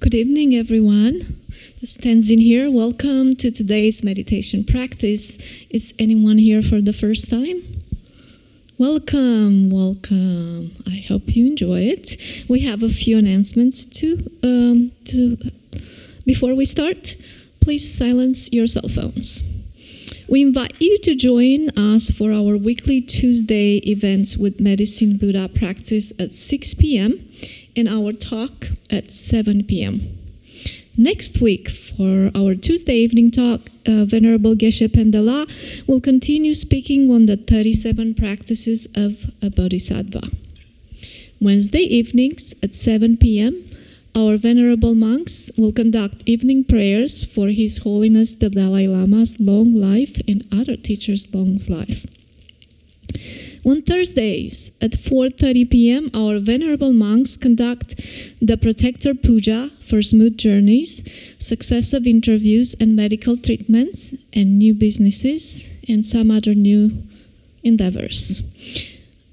Good evening, everyone. This is Tenzin here. Welcome to today's meditation practice. Is anyone here for the first time? Welcome, welcome. I hope you enjoy it. We have a few announcements before we start. Please silence your cell phones. We invite you to join us for our weekly Tuesday events with Medicine Buddha practice at 6 p.m. and our talk at 7 p.m. Next week, for our Tuesday evening talk, Venerable Geshe Phende will continue speaking on the 37 practices of a Bodhisattva. Wednesday evenings at 7 p.m., our Venerable monks will conduct evening prayers for His Holiness the Dalai Lama's long life and other teachers' long life. On Thursdays at 4:30 p.m., our Venerable monks conduct the Protector Puja for smooth journeys, successive interviews and medical treatments, and new businesses, and some other new endeavors.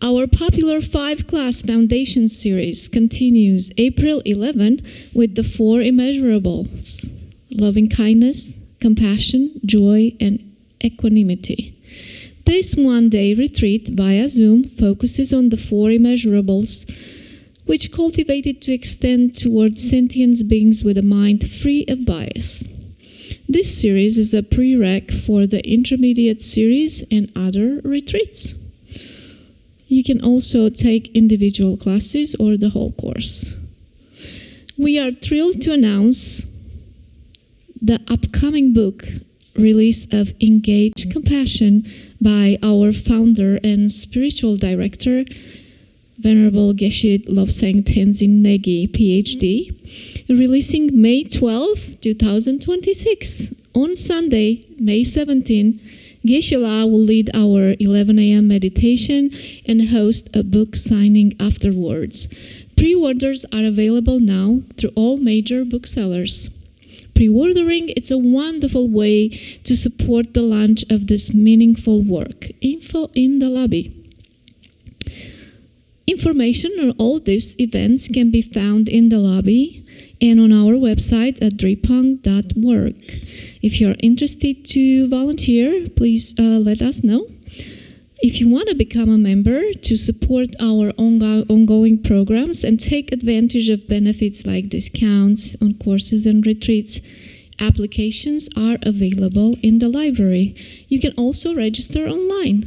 Our popular 5-class foundation series continues April 11 with the 4 immeasurables: loving kindness, compassion, joy, and equanimity. This one-day retreat via Zoom focuses on the 4 immeasurables, which cultivated to extend towards sentient beings with a mind free of bias. This series is a prereq for the intermediate series and other retreats. You can also take individual classes or the whole course. We are thrilled to announce the upcoming book release of Engage Compassion by our founder and spiritual director, Venerable Geshe Lobsang Tenzin Negi, PhD, releasing May 12, 2026. On Sunday, May 17, Geshe-la will lead our 11 a.m. meditation and host a book signing afterwards. Pre-orders are available now through all major booksellers. Pre-ordering is a wonderful way to support the launch of this meaningful work. Info in the lobby. Information on all these events can be found in the lobby and on our website at drepung.org. If you're interested to volunteer, please let us know. If you want to become a member to support our ongoing programs and take advantage of benefits like discounts on courses and retreats, applications are available in the library. You can also register online.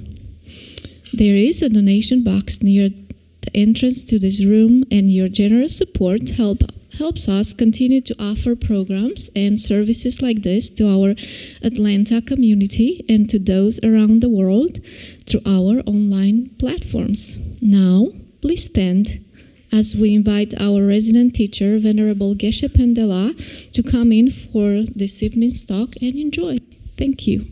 There is a donation box near the entrance to this room, and your generous support helps us continue to offer programs and services like this to our Atlanta community and to those around the world through our online platforms. Now, please stand as we invite our resident teacher, Venerable Geshe Phende, to come in for this evening's talk and enjoy. Thank you.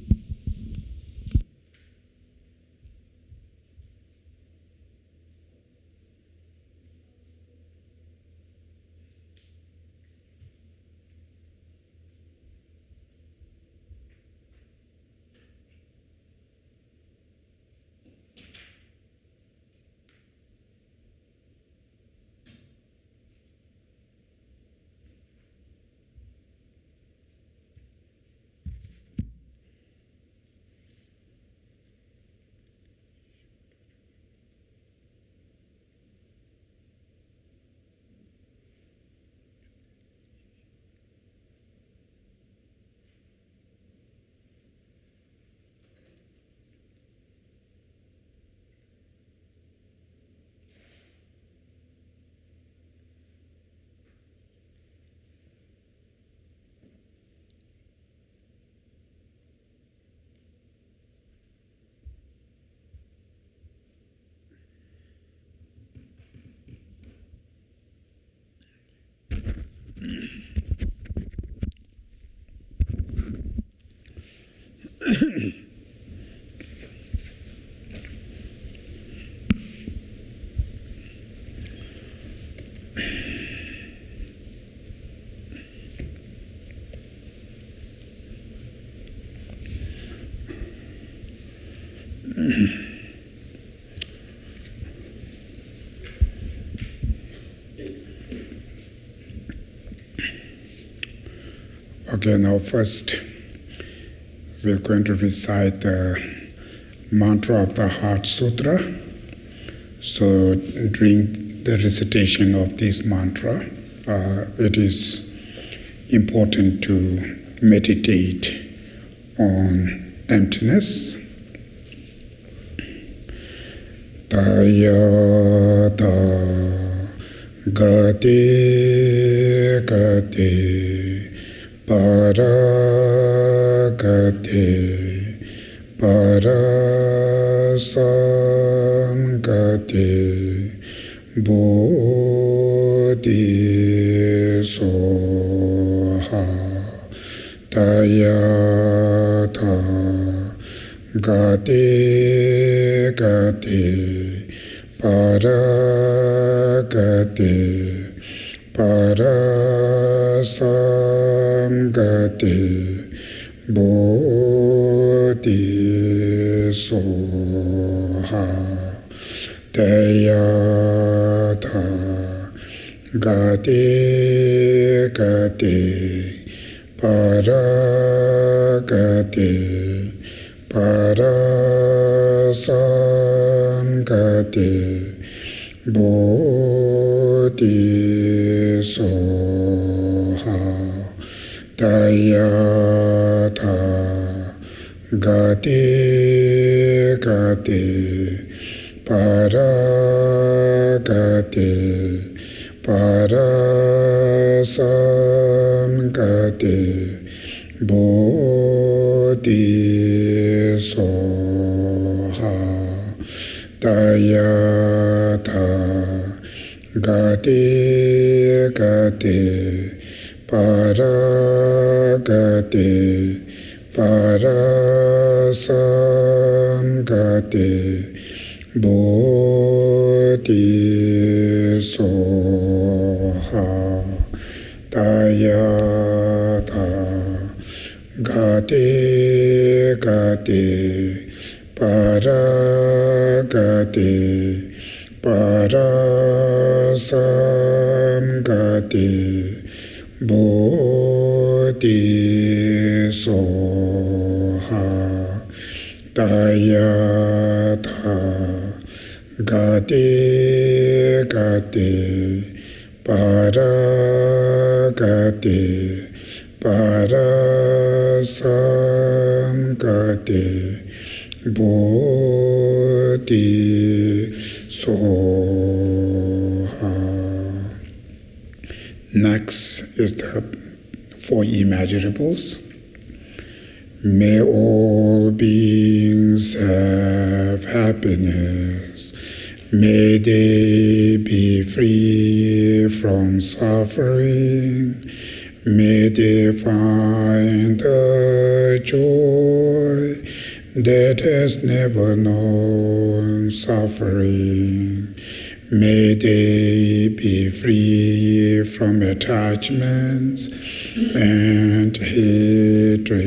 Okay, now first we're going to recite the mantra of the Heart Sutra. So during the recitation of this mantra, it is important to meditate on emptiness. Tayata gate gate paragate parasamgate bodhisoha tayata gate gate paragate parasamgate bodhisoha tayata gate gate paragate parasamgate bodhisoha tayata gate gate paragate parasamgate bodhisoha tayata gate gate paragate parasamgate bodhisoha tayata gate gate paragate parasamgate bodhisoha tayata gate gate paragate parasamgate bodhisoha. Next is the four immeasurables. May all beings have happiness. May they be free from suffering. May they find the joy that has never known suffering. May they be free from attachments and hatred.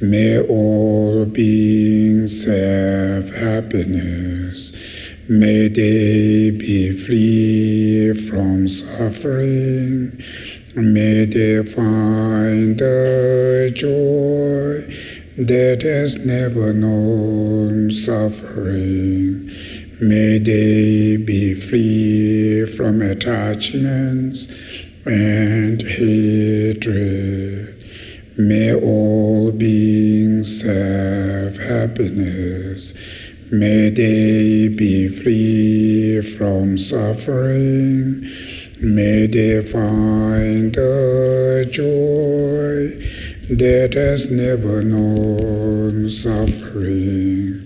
May all beings have happiness. May they be free from suffering. May they find the joy that has never known suffering. May they be free from attachments and hatred. May all beings have happiness. May they be free from suffering. May they find the joy that has never known suffering.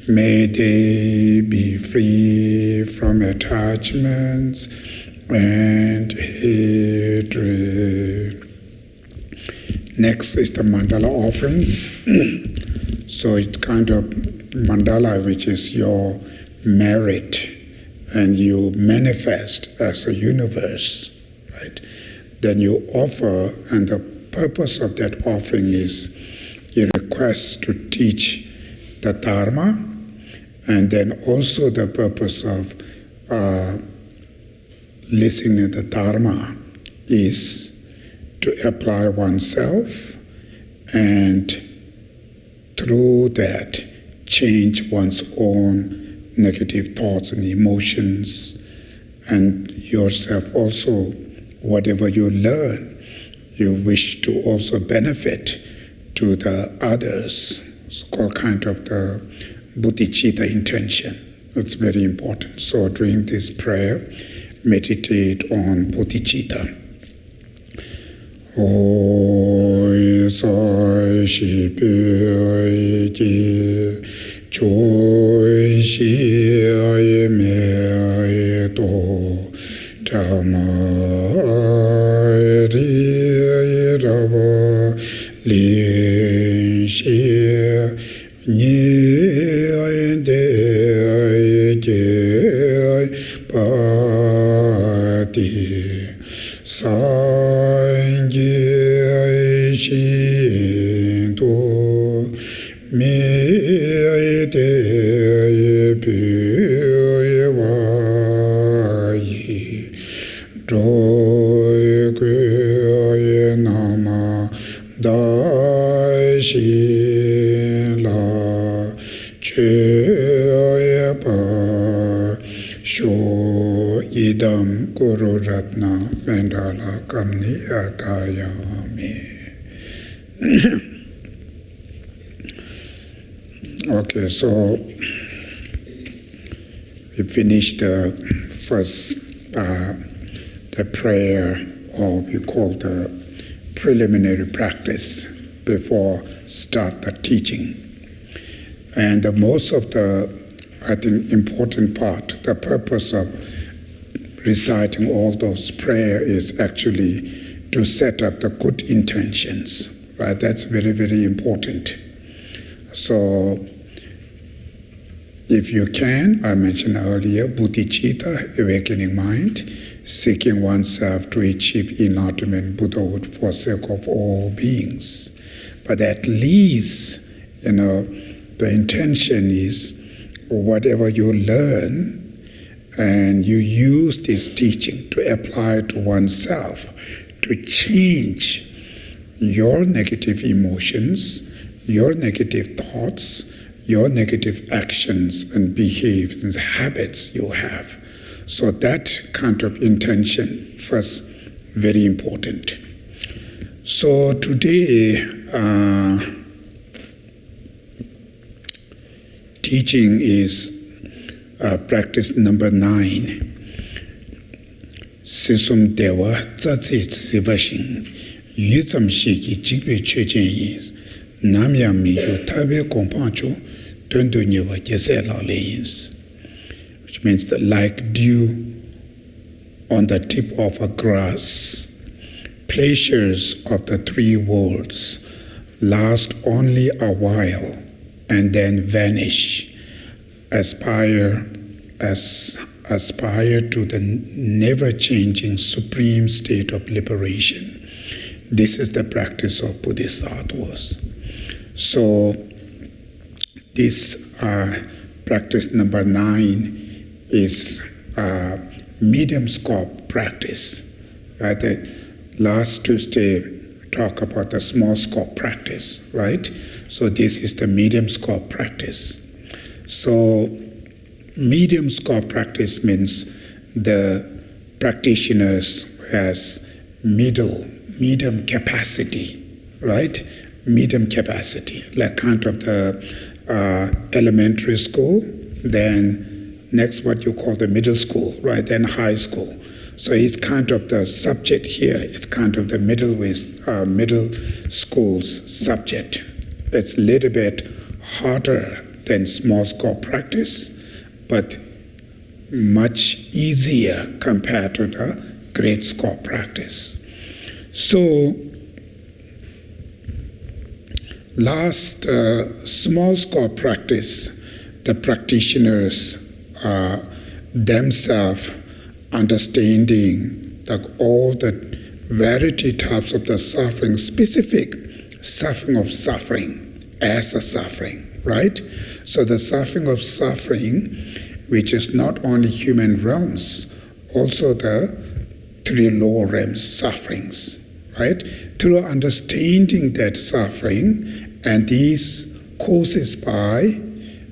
May they be free from attachments and hatred. Next is the mandala offerings. So it's kind of mandala which is your merit and you manifest as a universe, right? Then you offer, and the purpose of that offering is a request to teach the Dharma, and then also the purpose of listening to the Dharma is to apply oneself and through that change one's own negative thoughts and emotions, and yourself also, whatever you learn, you wish to also benefit to the others. It's called kind of the bodhicitta intention. It's very important. So during this prayer, meditate on bodhicitta. Oi sai shi pi ji choi shi ai me to tama ri ra ba li shi ni ai de ai je pa ti Sangi Shin Tu Mi Te Pi Wa Yi Doi Kwe Nama Dai Shi La Che Pa Sho Idam Guru Ratna Mandala Kamni Atayami. Okay, so we finished the first the prayer, or we call the preliminary practice before start the teaching. And the most of the, I think, important part, the purpose of reciting all those prayers is actually to set up the good intentions, right? That's very, very important. So if you can, I mentioned earlier, bodhicitta, awakening mind, seeking oneself to achieve enlightenment, Buddhahood for sake of all beings. But at least, the intention is whatever you learn, and you use this teaching to apply to oneself to change your negative emotions, your negative thoughts, your negative actions and behaviors and habits you have. So that kind of intention, first, very important. So today, teaching is practice number 9. Sisum dewa tsatsit sivashin yutsam shiki jikbe chechen yins namya mingyo tabe kompancho dondo nyewa jese la yins, which means that like dew on the tip of a grass, pleasures of the 3 worlds last only a while and then vanish. Aspire to the never-changing supreme state of liberation. This is the practice of bodhisattvas. So this practice number 9 is medium scope practice. Right? The last Tuesday talk about the small scope practice, right? So this is the medium scope practice. So medium scope practice means the practitioners has medium capacity, right? Medium capacity, like kind of the elementary school, then next what you call the middle school, right? Then high school. So it's kind of the subject here. It's kind of the middle school's subject. It's a little bit harder than small scope practice, but much easier compared to the great scope practice. So last small scope practice, the practitioners themselves understanding that all the variety types of the suffering, specific suffering of suffering as a suffering, right? So the suffering of suffering, which is not only human realms, also the 3 lower realms sufferings, right? Through understanding that suffering, and these causes by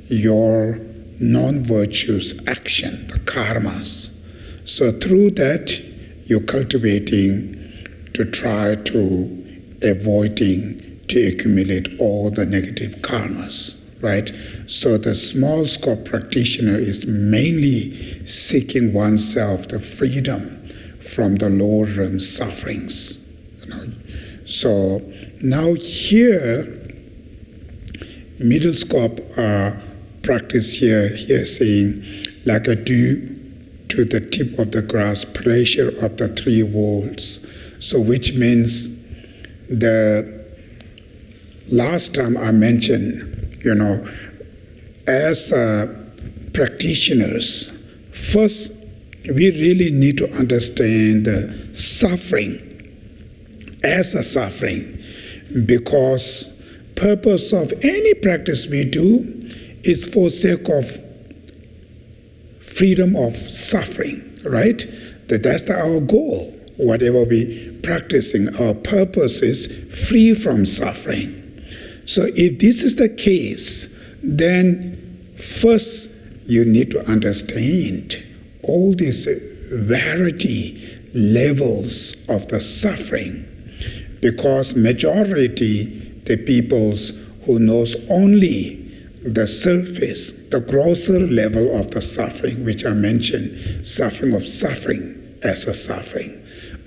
your non-virtuous action, the karmas. So through that, you're cultivating to try to avoiding to accumulate all the negative karmas, right? So the small scope practitioner is mainly seeking oneself the freedom from the lower realm sufferings. So now here, middle scope practice here saying, like a dew to the tip of the grass, pressure of the three worlds. So which means the last time I mentioned, as practitioners, first we really need to understand the suffering as a suffering, because purpose of any practice we do is for sake of freedom of suffering, right? That's our goal. Whatever we practicing, our purpose is free from suffering. So if this is the case, then first you need to understand all these variety levels of the suffering, because majority the peoples who knows only the surface, the grosser level of the suffering, which I mentioned, suffering of suffering as a suffering.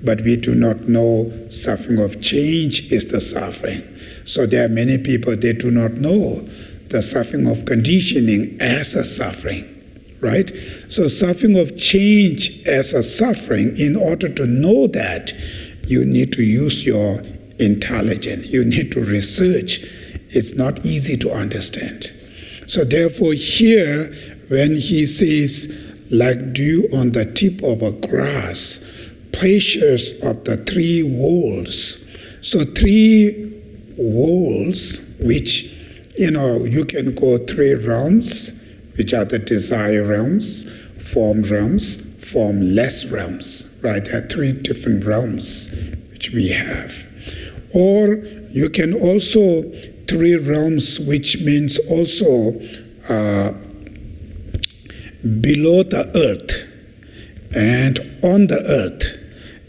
But we do not know suffering of change is the suffering. So there are many people, they do not know the suffering of conditioning as a suffering, right? So suffering of change as a suffering, in order to know that, you need to use your intelligence. You need to research. It's not easy to understand. So therefore here, when he says, like dew on the tip of a grass, pleasures of the three worlds. So three worlds, which, you can go three realms, which are the desire realms, formless realms, right? There are three different realms which we have. Or you can also three realms, which means also below the earth and on the earth,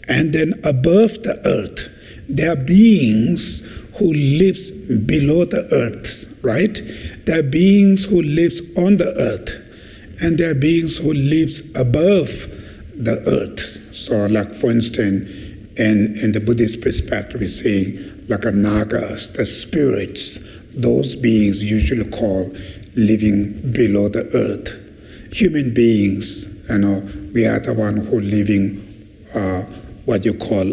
and then above the earth. There are beings who lives below the earth, right? There are beings who lives on the earth, and there are beings who lives above the earth. So like, for instance, in the Buddhist perspective, we say like a nagas, the spirits, those beings usually called living below the earth. Human beings, we are the one who living what you call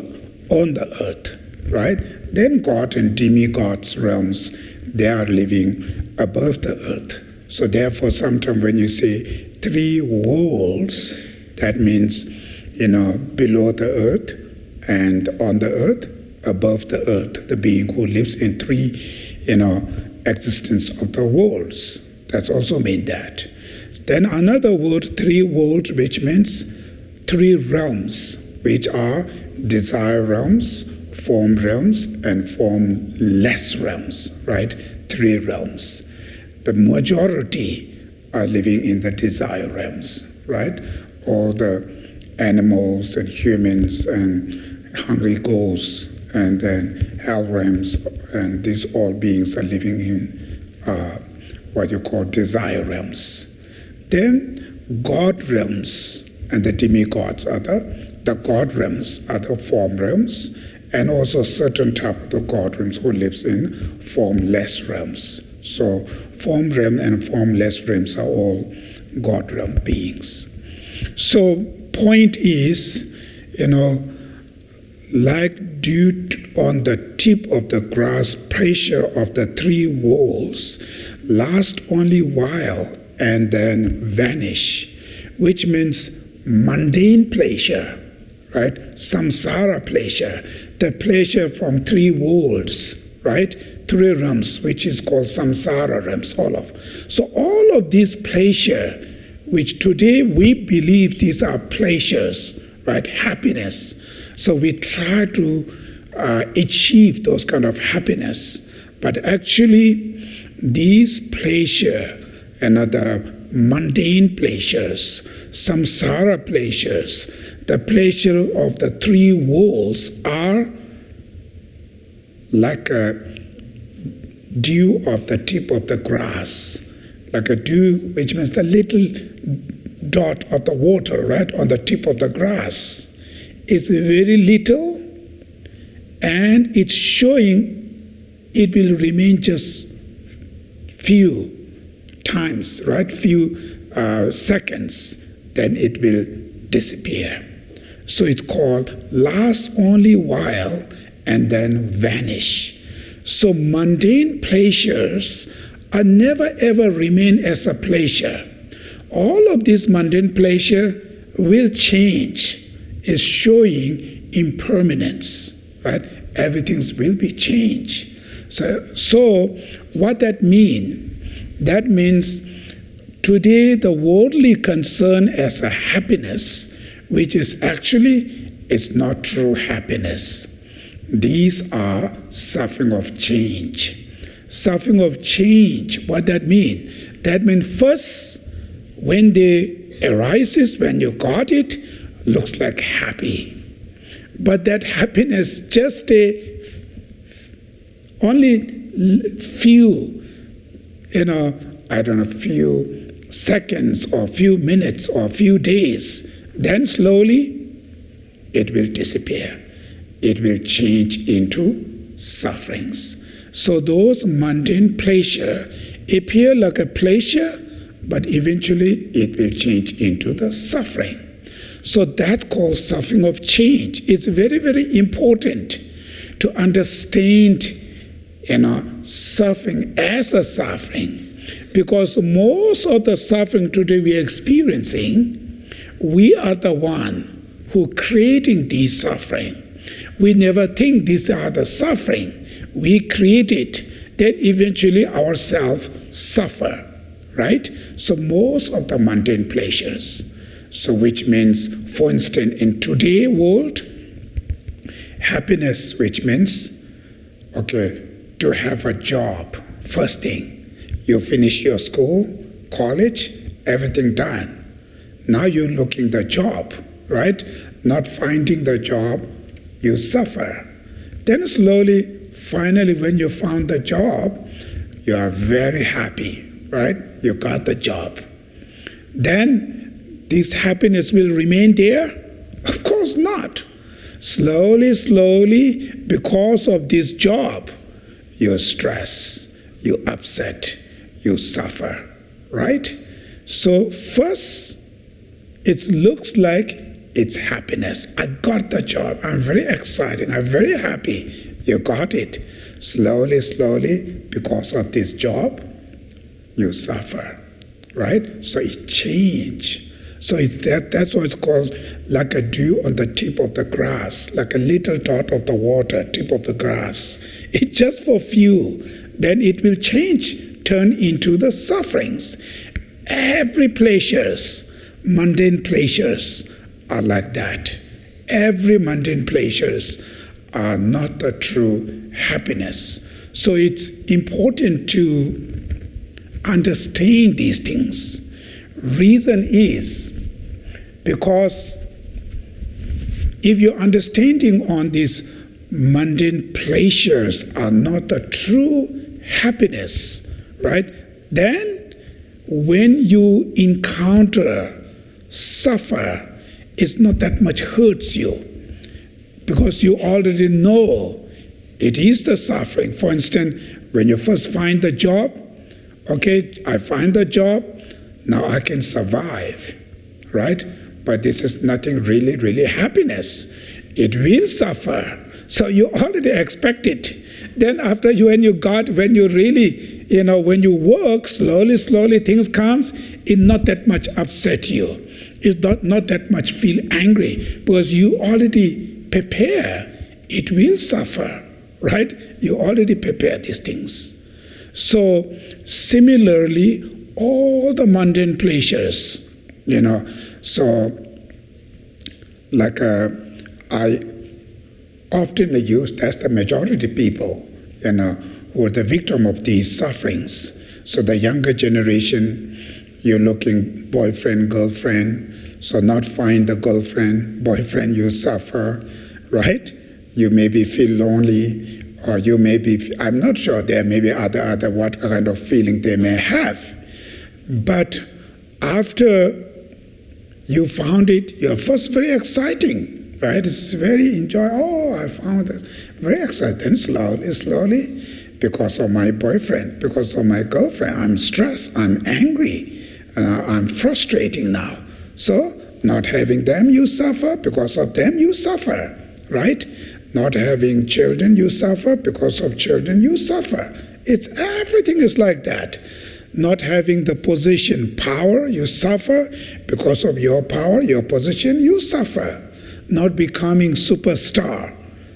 on the earth, right? Then God and demigods realms, they are living above the earth. So therefore, sometimes when you say three worlds, that means, below the earth and on the earth, above the earth, the being who lives in three, existence of the worlds. That's also mean that. Then another word, three worlds, which means three realms, which are desire realms, form realms, and formless realms, right? Three realms. The majority are living in the desire realms, right? All the animals and humans and hungry ghosts, and then hell realms, and these all beings are living in what you call desire realms. Then God realms and the demigods are the God realms are the form realms, and also certain type of the God realms who lives in formless realms. So form realm and formless realms are all God realm beings. So point is, like dew on the tip of the grass, pressure of the three worlds last only while and then vanish, which means mundane pleasure, right? Samsara pleasure, the pleasure from three worlds, right? Three realms, which is called samsara realms, all of. So all of these pleasure, which today we believe these are pleasures, right? Happiness. So we try to achieve those kind of happiness. But actually, these pleasure and other mundane pleasures, samsara pleasures, the pleasure of the three worlds are like a dew of the tip of the grass, like a dew, which means the little dot of the water, right, on the tip of the grass. It's very little, and it's showing it will remain just few times, right, few seconds, then it will disappear. So it's called last only while and then vanish. So mundane pleasures are never ever remain as a pleasure. All of this mundane pleasure will change. It's showing impermanence, right? Everything will be changed. So what that means? That means today the worldly concern as a happiness, which is actually, it's not true happiness. These are suffering of change. Suffering of change, what that mean? That means first, when they arises, when you got it, looks like happy. But that happiness just only few, few seconds or few minutes or few days, then slowly it will disappear. It will change into sufferings. So those mundane pleasure appear like a pleasure, but eventually it will change into the suffering. So that's called suffering of change. It's very, very important to understand, suffering as a suffering, because most of the suffering today we are experiencing, we are the one who creating these suffering. We never think these are the suffering. We create it. Then eventually ourselves suffer, right? So most of the mundane pleasures. So which means, for instance, in today's world, happiness, which means, to have a job. First thing, you finish your school, college, everything done. Now you're looking the job, right? Not finding the job, you suffer. Then slowly, finally, when you found the job, you are very happy, right? You got the job. Then this happiness will remain there? Of course not. Slowly, slowly, because of this job, you stress, you upset, you suffer, right? So first, it looks like it's happiness. I got the job. I'm very excited. I'm very happy. You got it. Slowly, slowly, because of this job, you suffer, right? So it changed. So that's why it's called like a dew on the tip of the grass, like a little dot of the water, tip of the grass. It's just for few. Then it will change, turn into the sufferings. Every pleasures, mundane pleasures, are like that. Every mundane pleasures are not the true happiness. So it's important to understand these things. Reason is because if your understanding on these mundane pleasures are not the true happiness, right? Then when you encounter suffer, it's not that much hurts you, because you already know it is the suffering. For instance, when you first find the job, I find the job, now I can survive, right? But this is nothing really, really happiness. It will suffer. So you already expect it. Then after when you really, when you work, slowly, slowly things comes, it not that much upset you. It's not that much feel angry, because you already prepare. It will suffer, right? You already prepare these things. So similarly, all the mundane pleasures, so like often used, that's the majority of people, who are the victim of these sufferings. So the younger generation, you're looking boyfriend, girlfriend, so not find the girlfriend, boyfriend, you suffer, right? You maybe feel lonely, or you may be, I'm not sure, there may be other what kind of feeling they may have. But after you found it, you're first very exciting, right? It's very enjoyable. Oh, I found this. Very exciting. Then slowly, because of my boyfriend, because of my girlfriend, I'm stressed, I'm angry, I'm frustrating now. So, not having them, you suffer. Because of them, you suffer, right? Not having children, you suffer. Because of children, you suffer. Everything is like that. Not having the position, power, you suffer. Because of your power, your position, you suffer. Not becoming superstar,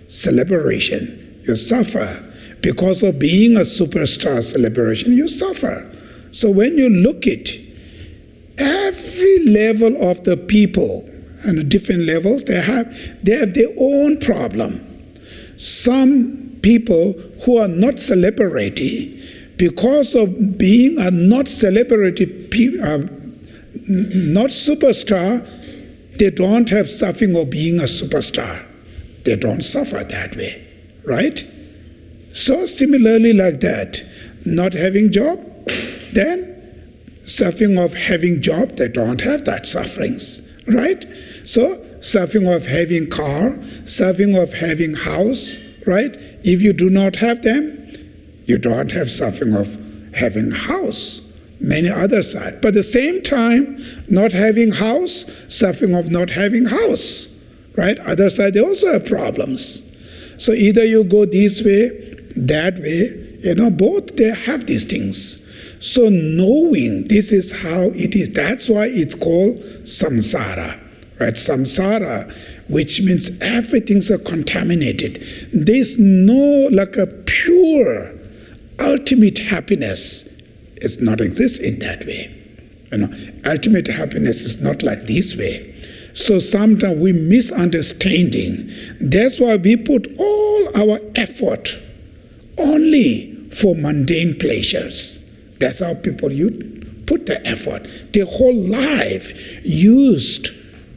celebration, you suffer. Because of being a superstar celebration, you suffer. So when you look at every level of the people, and different levels, they have their own problem. Some people who are not celebrity, because of being a not celebrity, not superstar, they don't have suffering of being a superstar. They don't suffer that way, right? So similarly like that, not having job, then suffering of having job, they don't have that sufferings, right? So suffering of having car, suffering of having house, right? If you do not have them, you don't have suffering of having house. Many other side. But at the same time, not having house, suffering of not having house, right? Other side, they also have problems. So either you go this way, that way, both they have these things. So knowing this is how it is, that's why it's called samsara, right? Samsara, which means everything's contaminated. There's no like a pure, ultimate happiness. It's not exist in that way. Ultimate happiness is not like this way. So sometimes we misunderstanding. That's why we put all our effort only for mundane pleasures. That's how people put the effort. Their whole life used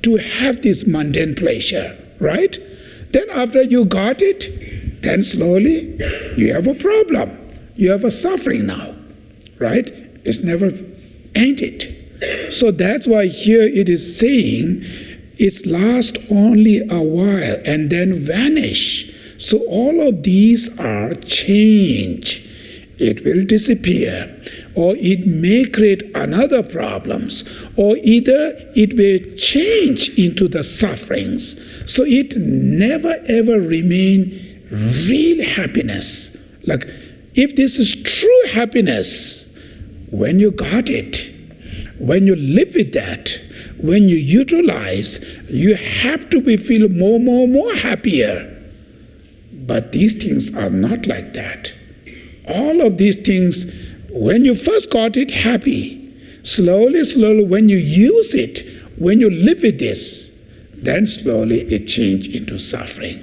to have this mundane pleasure, right? Then after you got it, then slowly you have a problem. You have a suffering now, right? It's never ended. So that's why here it is saying it lasts only a while and then vanish. So all of these are change. It will disappear, or it may create another problems, or either it will change into the sufferings. So it never ever remain real happiness. Like if this is true happiness, when you got it, when you live with that, when you utilize, you have to feel more happier. But these things are not like that. All of these things, when you first got it, happy. Slowly, when you use it, when you live with this, then slowly it changes into suffering.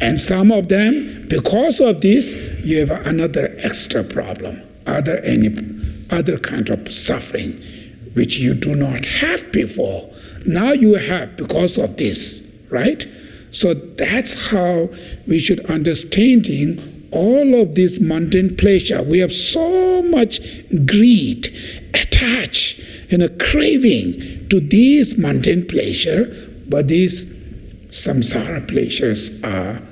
And some of them, because of this, you have another extra problem, other kind of suffering, which you do not have before. Now you have because of this, right? So that's how we should understanding all of this mundane pleasure. We have so much greed, attached, craving to these mundane pleasure, but these samsara pleasures are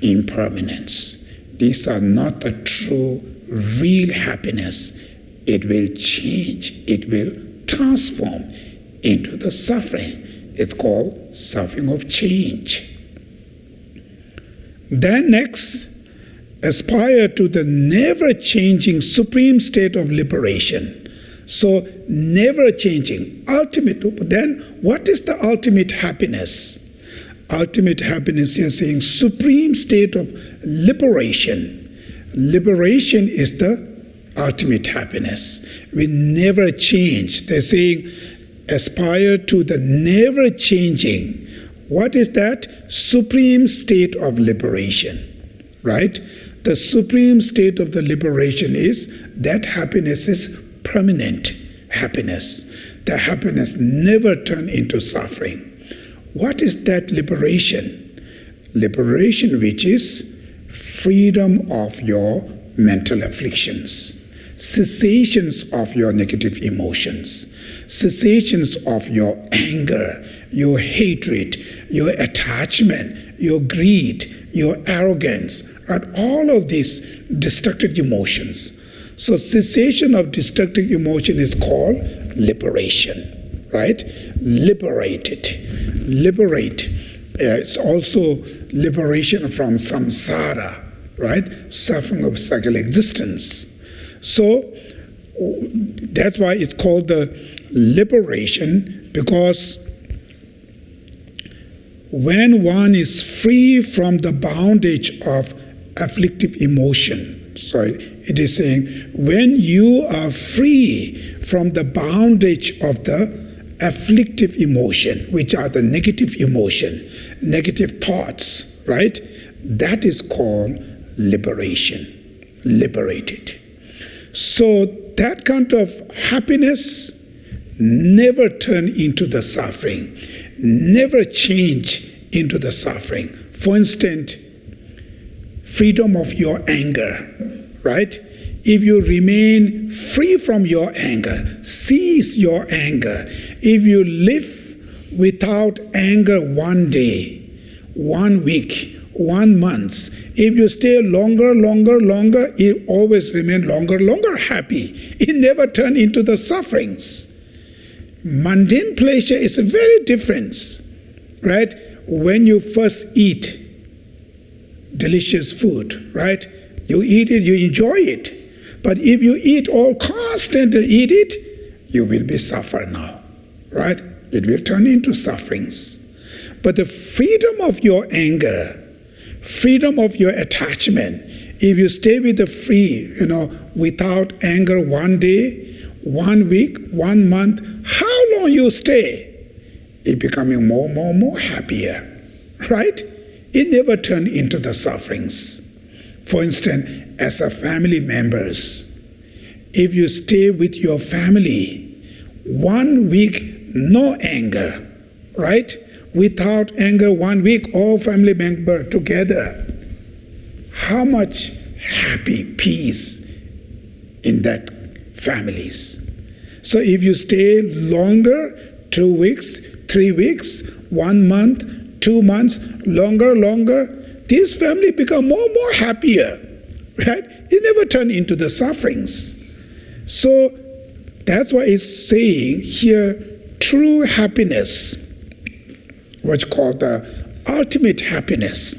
impermanence. These are not the true, real happiness. It will change, it will transform into the suffering. It's called suffering of change. Then next, aspire to the never-changing supreme state of liberation. So never-changing, ultimate. Then what is the ultimate happiness? Ultimate happiness is saying supreme state of liberation. Liberation is the ultimate happiness. We never change. They're saying aspire to the never-changing, What is that? Supreme state of liberation, right? The supreme state of the liberation is that happiness is permanent happiness. The happiness never turns into suffering. What is that liberation? Liberation, which is freedom of your mental afflictions, cessations of your negative emotions, cessations of your anger, your hatred, your attachment, your greed, your arrogance, and all of these destructive emotions. So cessation of destructive emotion is called liberation, right? Liberate it. Liberate. It's also liberation from samsara, right? Suffering of cycle existence. So that's why it's called the liberation, because when one is free from the bondage of afflictive emotion, so it is saying when you are free from the bondage of the afflictive emotion, which are the negative emotion, negative thoughts, right? That is called liberation, liberated. So that kind of happiness never turn into the suffering, never change into the suffering. For instance, freedom of your anger, right? If you remain free from your anger, cease your anger. If you live without anger 1 day, 1 week, 1 month, if you stay longer, you always remain longer happy. It never turns into the sufferings. Mundane pleasure is very different, right? When you first eat delicious food, right? You eat it, you enjoy it. But if you eat all constantly eat it, you will be suffer now, right? It will turn into sufferings. But the freedom of your anger, freedom of your attachment, if you stay with the free, without anger 1 day, 1 week, 1 month, how long you stay, it becoming more happier, right? It never turn into the sufferings. For instance, as a family members, if you stay with your family 1 week, no anger, right? Without anger 1 week, all family members together, how much happy peace in that families. So if you stay longer, 2 weeks, 3 weeks, 1 month, 2 months, longer, this family become more happier, right? It never turn into the sufferings. So that's why it's saying here, true happiness, what's called the ultimate happiness,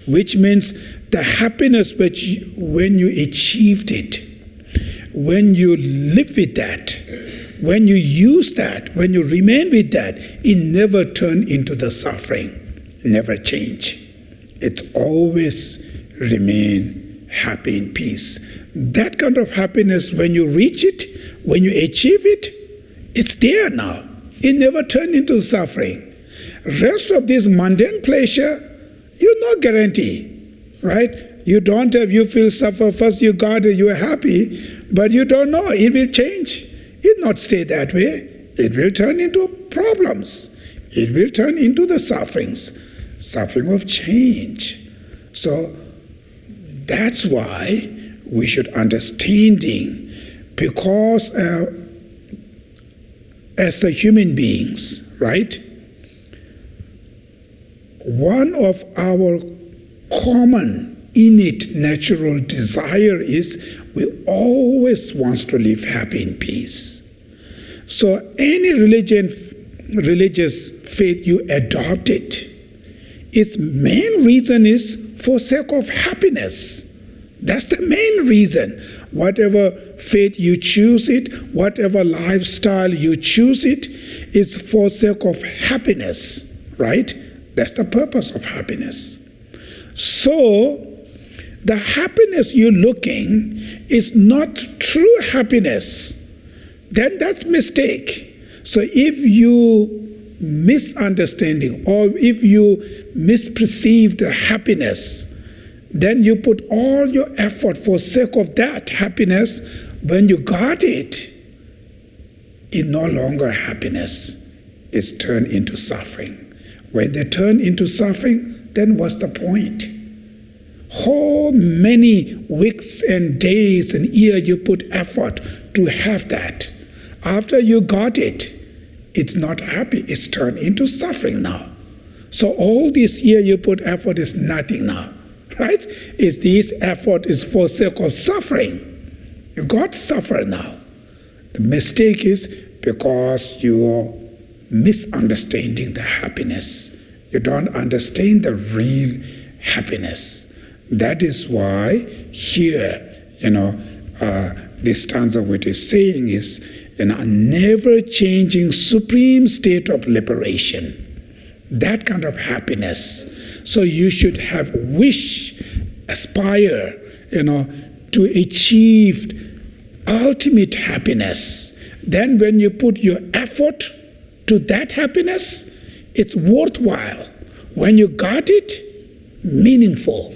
which means the happiness which when you achieved it, when you live with that, when you use that, when you remain with that, it never turn into the suffering, never change. It always remain happy in peace. That kind of happiness, when you reach it, when you achieve it, it's there now. It never turn into suffering. Rest of this mundane pleasure, you no guarantee, right? You don't have, you feel suffer, first you got it, you are happy, but you don't know, it will change. It not stay that way. It will turn into problems. It will turn into the sufferings. Suffering of change. So that's why we should understanding, because as the human beings, right? One of our common innate natural desire is we always want to live happy in peace. So any religious faith you adopt it, its main reason is for sake of happiness. That's the main reason. Whatever faith you choose it, whatever lifestyle you choose it, is for sake of happiness, right? That's the purpose of happiness. So the happiness you're looking is not true happiness. Then that's mistake. So if you misunderstanding, or if you misperceive the happiness, then you put all your effort for sake of that happiness. When you got it, it's no longer happiness. It's turned into suffering. When they turn into suffering, then what's the point? How many weeks and days and years you put effort to have that. After you got it, it's not happy. It's turned into suffering now. So all this year you put effort is nothing now. Right? Is this effort is for sake of suffering. You got suffer now. The mistake is because you're misunderstanding the happiness. You don't understand the real happiness. That is why here, this stanza what is saying is a never-changing supreme state of liberation. That kind of happiness. So you should have wish, aspire, to achieve ultimate happiness. Then when you put your effort to that happiness, it's worthwhile. When you got it, meaningful.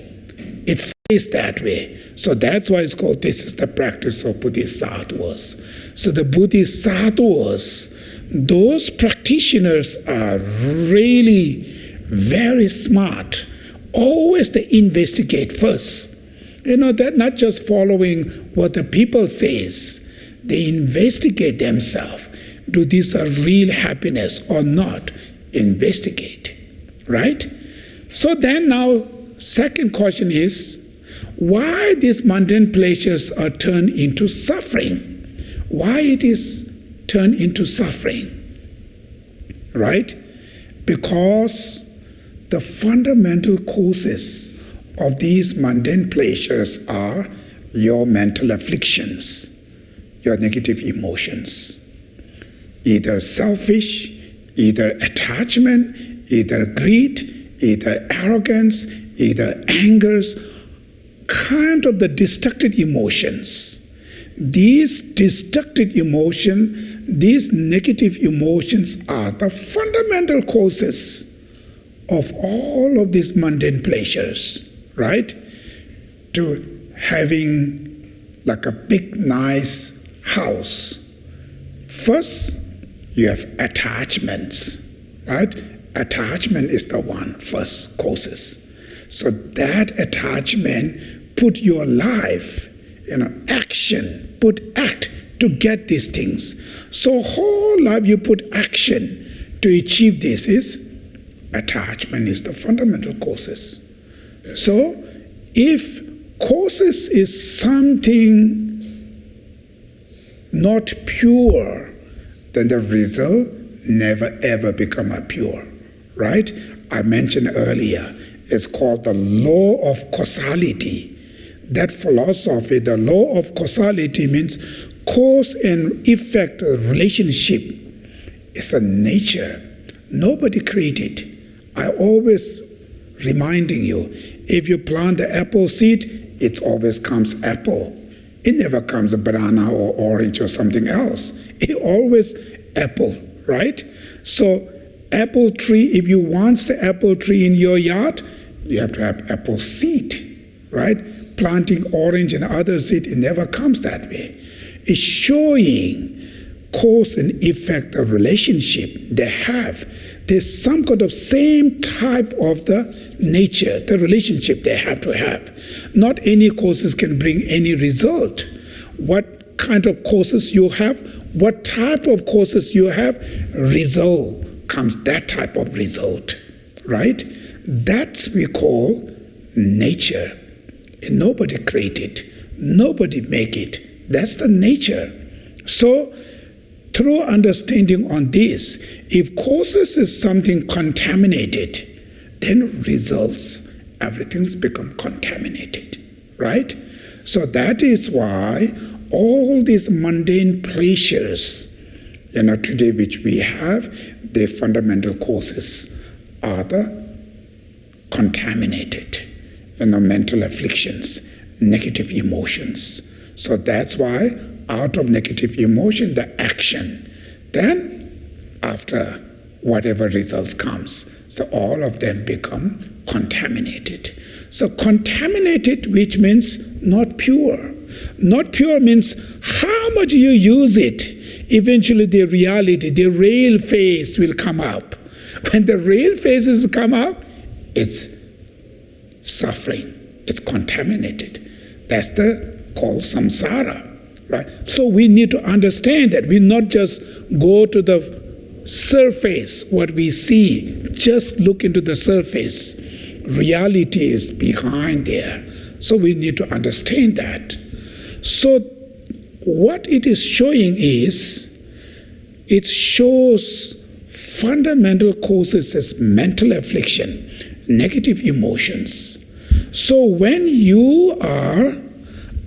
It stays that way. So that's why it's called, this is the practice of bodhisattvas. So the bodhisattvas, those practitioners are really very smart. Always they investigate first. They're not just following what the people says. They investigate themselves. Do this a real happiness or not? Investigate. Right? So then now, second question is, why these mundane pleasures are turned into suffering? Why it is turned into suffering? Right? Because the fundamental causes of these mundane pleasures are your mental afflictions, your negative emotions. Either selfish, either attachment, either greed, either arrogance, either angers, kind of the destructive emotions. These destructive emotions, these negative emotions are the fundamental causes of all of these mundane pleasures, right? To having like a big, nice house. First, you have attachments, right? Attachment is the one first causes. So that attachment put your life, action, put act to get these things. So whole life you put action to achieve this is attachment is the fundamental causes. So if causes is something not pure, then the result never ever become a pure, right? I mentioned earlier, it's called the law of causality. That philosophy, the law of causality means cause and effect relationship. It's a nature. Nobody created. I always reminding you, if you plant the apple seed, it always comes apple. It never comes a banana or orange or something else. It always apple, right? So apple tree, if you want the apple tree in your yard, you have to have apple seed, right? Planting orange and other seed, it never comes that way. It's showing cause and effect of relationship they have. There's some kind of same type of the nature, the relationship they have to have. Not any causes can bring any result. What kind of causes you have, what type of causes you have, result comes that type of result, right? That we call nature. And nobody created, nobody make it. That's the nature. So through understanding on this, if causes is something contaminated, then results, everything's become contaminated, right? So that is why all these mundane pleasures, today which we have, the fundamental causes are the contaminated, mental afflictions, negative emotions. So that's why out of negative emotion, the action. Then after whatever results comes. So all of them become contaminated. So contaminated, which means not pure. Not pure means how much you use it, eventually the reality, the real face will come up. When the real faces come out, it's suffering. It's contaminated. That's called samsara, right? So we need to understand that we not just go to the surface, what we see, just look into the surface. Reality is behind there. So we need to understand that. So what it is showing is, it shows fundamental causes as mental affliction, negative emotions. So when you are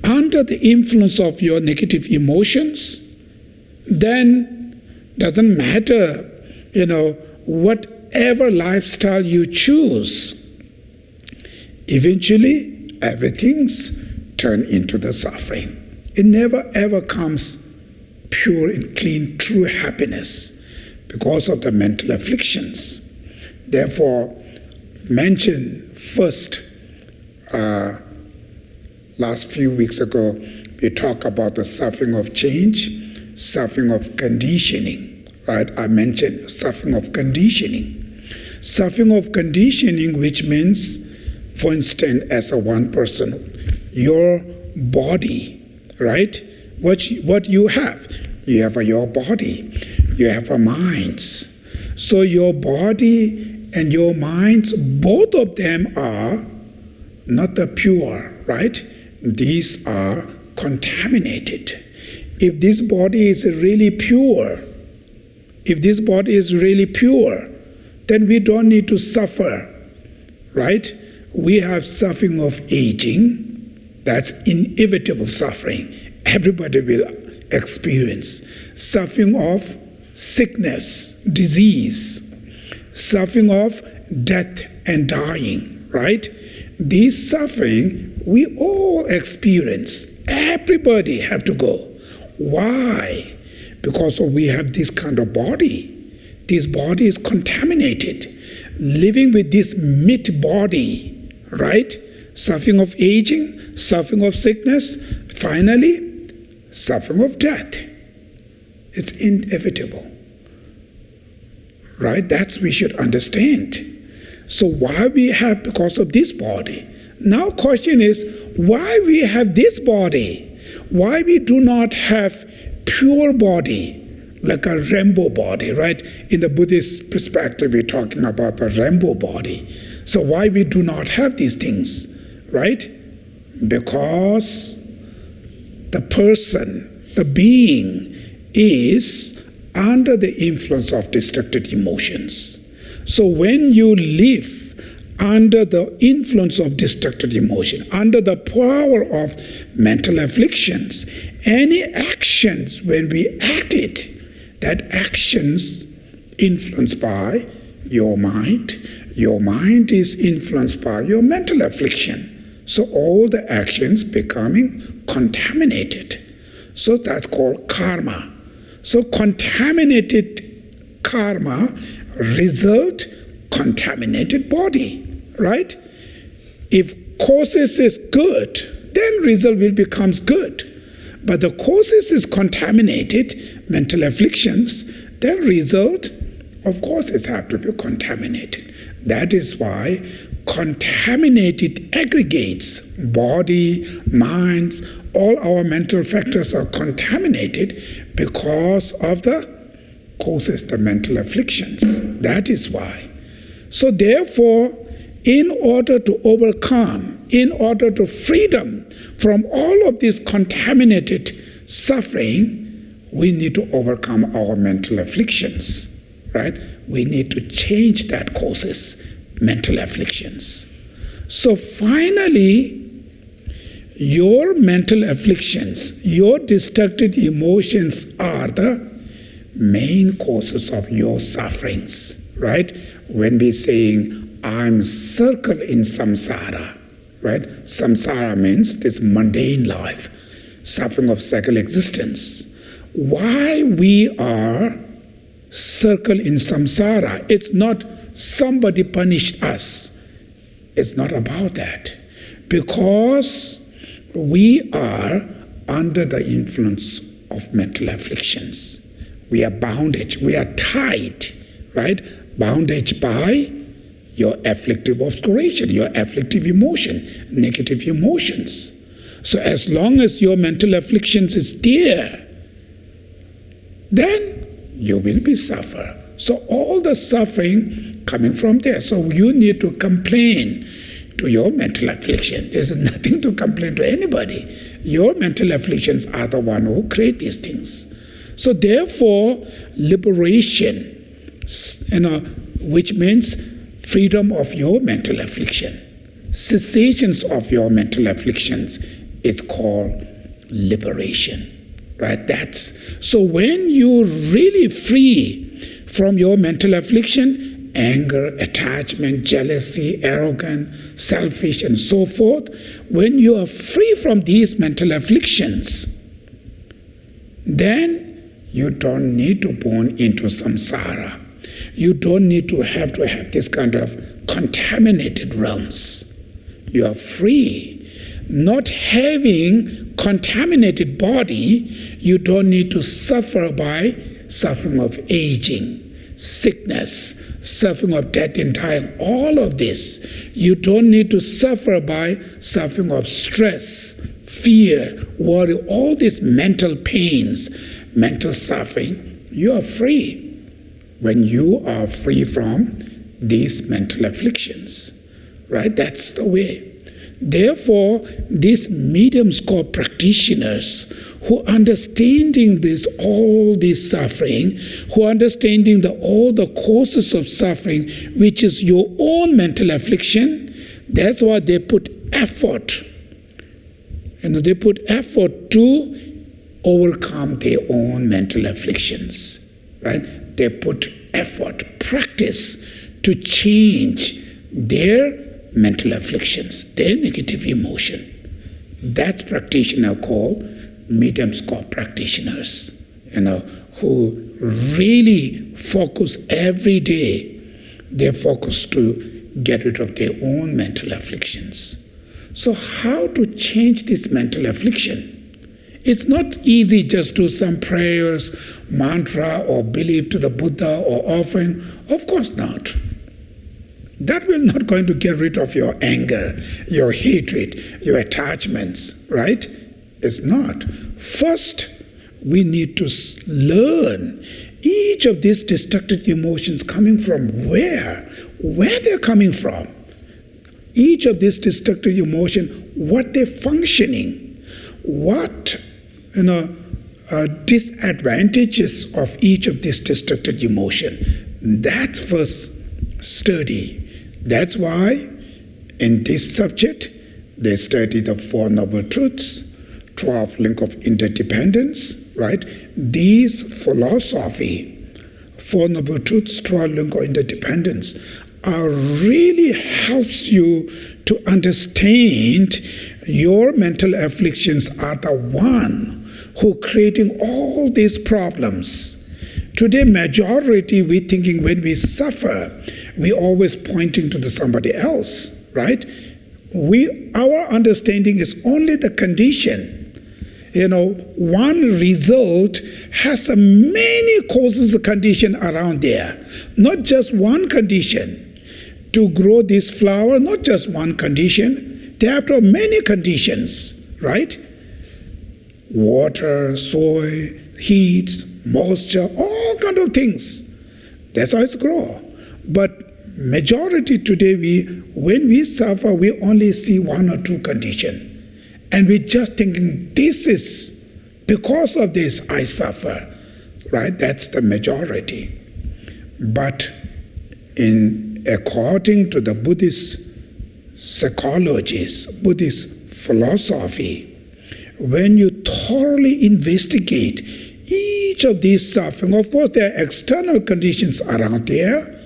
under the influence of your negative emotions, then doesn't matter, whatever lifestyle you choose, eventually everything's turned into the suffering. It never ever comes pure and clean, true happiness because of the mental afflictions. Therefore, mentioned first, last few weeks ago, we talked about the suffering of change, suffering of conditioning, right? I mentioned suffering of conditioning. Suffering of conditioning, which means, for instance, as a one person, your body, right? What you have your body, you have a minds. So your body and your minds, both of them are not the pure, right? These are contaminated. If this body is really pure, then we don't need to suffer, right? We have suffering of aging, that's inevitable suffering. Everybody will experience. Suffering of sickness, disease, suffering of death and dying, right? This suffering we all experience. Everybody have to go. Why? Because we have this kind of body. This body is contaminated. Living with this meat body, right? Suffering of aging, suffering of sickness, finally, suffering of death. It's inevitable. Right? That's we should understand. So why we have because of this body? Now question is, why we have this body? Why we do not have pure body, like a rainbow body, right? In the Buddhist perspective, we're talking about the rainbow body. So why we do not have these things, right? Because the person, the being, is under the influence of destructive emotions. So when you live under the influence of destructive emotion, under the power of mental afflictions, any actions, when we act it, that actions influenced by your mind is influenced by your mental affliction. So all the actions becoming contaminated. So that's called karma. So contaminated karma result contaminated body, right? If causes is good, then result will becomes good. But the causes is contaminated, mental afflictions, then result, of course, it have to be contaminated. That is why contaminated aggregates, body, minds, all our mental factors are contaminated because of the causes, the mental afflictions. That is why. So therefore, in order to overcome, in order to freedom from all of this contaminated suffering, we need to overcome our mental afflictions, right? We need to change that causes, mental afflictions. So finally, your mental afflictions, your destructive emotions are the main causes of your sufferings, right? When we're saying, I'm circled in samsara, right? Samsara means this mundane life, suffering of cycle existence. Why we are circle in samsara. It's not somebody punished us. It's not about that. Because we are under the influence of mental afflictions. We are bounded, we are tied, right? Bounded by your afflictive obscuration, your afflictive emotion, negative emotions. So as long as your mental afflictions is there, then you will be suffer. So all the suffering coming from there. So you need to complain to your mental affliction. There's nothing to complain to anybody. Your mental afflictions are the one who create these things. So therefore, liberation, which means freedom of your mental affliction, cessations of your mental afflictions, it's called liberation. Right? That's so when you're really free from your mental affliction, anger, attachment, jealousy, arrogance, selfish, and so forth, when you are free from these mental afflictions, then you don't need to born into samsara. You don't need to have this kind of contaminated realms. You are free. Not having contaminated body, you don't need to suffer by suffering of aging, sickness, suffering of death and dying, all of this. You don't need to suffer by suffering of stress, fear, worry, all these mental pains, mental suffering. You are free when you are free from these mental afflictions, right? That's the way. Therefore, these medium-scope practitioners who understanding this, all this suffering, who understanding all the causes of suffering, which is your own mental affliction, that's why they put effort. They put effort to overcome their own mental afflictions, right? They put effort, practice to change their mental afflictions, their negative emotion. That's practitioner called medium-scope practitioners, who really focus every day. They focus to get rid of their own mental afflictions. So how to change this mental affliction? It's not easy just do some prayers, mantra, or believe to the Buddha or offering. Of course not. That will not going to get rid of your anger, your hatred, your attachments, right? It's not. First, we need to learn each of these destructive emotions coming from where they're coming from. Each of these destructive emotion, what they're functioning, what disadvantages of each of these destructive emotion. That's first study. That's why in this subject they study the Four Noble Truths, 12 Link of Interdependence, right? These philosophy, Four Noble Truths, 12 Link of Interdependence, really helps you to understand your mental afflictions are the one who creating all these problems. Today, majority, we thinking when we suffer, we always pointing to somebody else, right? Our understanding is only the condition. One result has many causes of condition around there, not just one condition. To grow this flower, not just one condition, they have to have many conditions, right? Water, soil, heat, moisture, all kind of things. That's how it's grow. But majority today, when we suffer, we only see one or two conditions. And we're just thinking, this is, because of this, I suffer, right? That's the majority. But according to the Buddhist psychologists, Buddhist philosophy, when you thoroughly investigate each of these suffering, of course there are external conditions around there,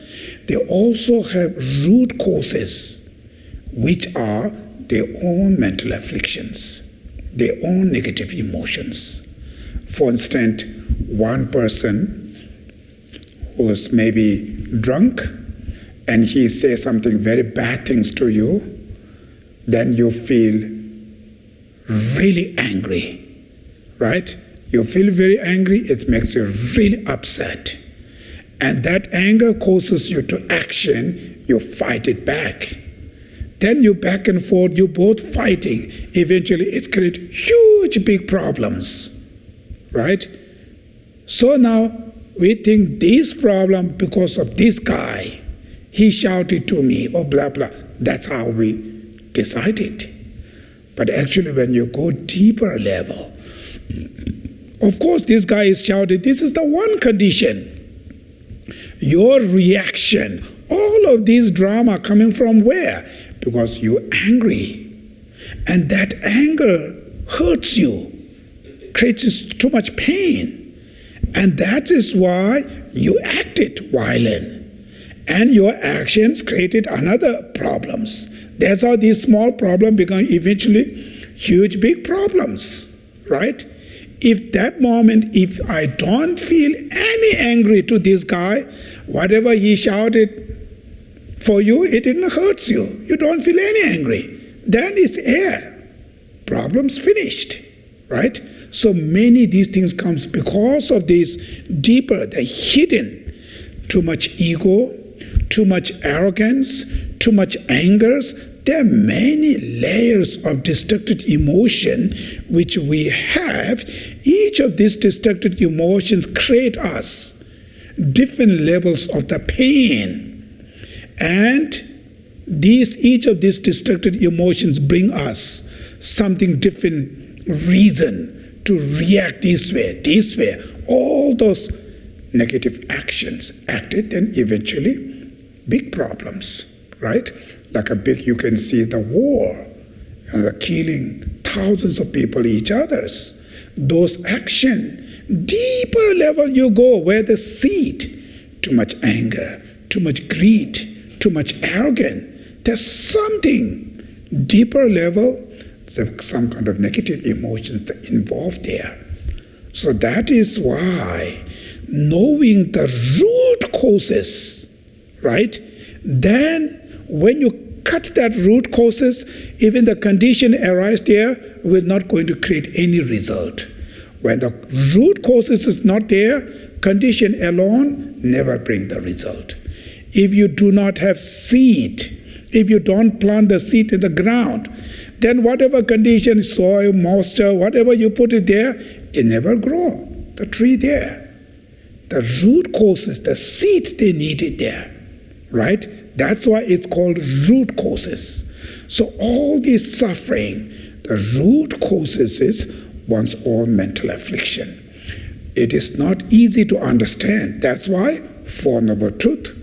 they also have root causes, which are their own mental afflictions, their own negative emotions. For instance, one person who's maybe drunk and he says something very bad things to you, then you feel really angry, right? You feel very angry, it makes you really upset. And that anger causes you to action, you fight it back. Then you back and forth, you both fighting. Eventually it creates huge big problems, right? So now we think this problem because of this guy, he shouted to me or blah blah. That's how we decided. But actually when you go deeper level, of course this guy is shouting, this is the one condition. Your reaction, all of these drama coming from where? Because you're angry. And that anger hurts you, creates too much pain. And that is why you acted violent. And your actions created another problems. That's how these small problems become eventually huge big problems, right? If that moment, if I don't feel any angry to this guy, whatever he shouted for you, it didn't hurt you. You don't feel any angry. Then it's air. Problems finished, right? So many of these things comes because of this deeper, the hidden, too much ego, too much arrogance, too much angers. There are many layers of destructive emotion which we have. Each of these destructive emotions create us different levels of the pain. And each of these destructive emotions bring us something different reason to react this way. All those negative actions acted, then eventually big problems, right? Like you can see the war and the killing thousands of people each others. Those action, deeper level you go where the seed, too much anger, too much greed, too much arrogance. There's something deeper level, some kind of negative emotions that involved there. So that is why knowing the root causes, right? Then when you cut that root causes, even the condition arise there will not going to create any result. When the root causes is not there, condition alone never bring the result. If you do not have seed, if you don't plant the seed in the ground, then whatever condition, soil, moisture, whatever you put it there, it never grow, the tree there. The root causes, the seed they needed there, right? That's why it's called root causes. So all this suffering, the root causes is one's own mental affliction. It is not easy to understand. That's why Four Noble Truth,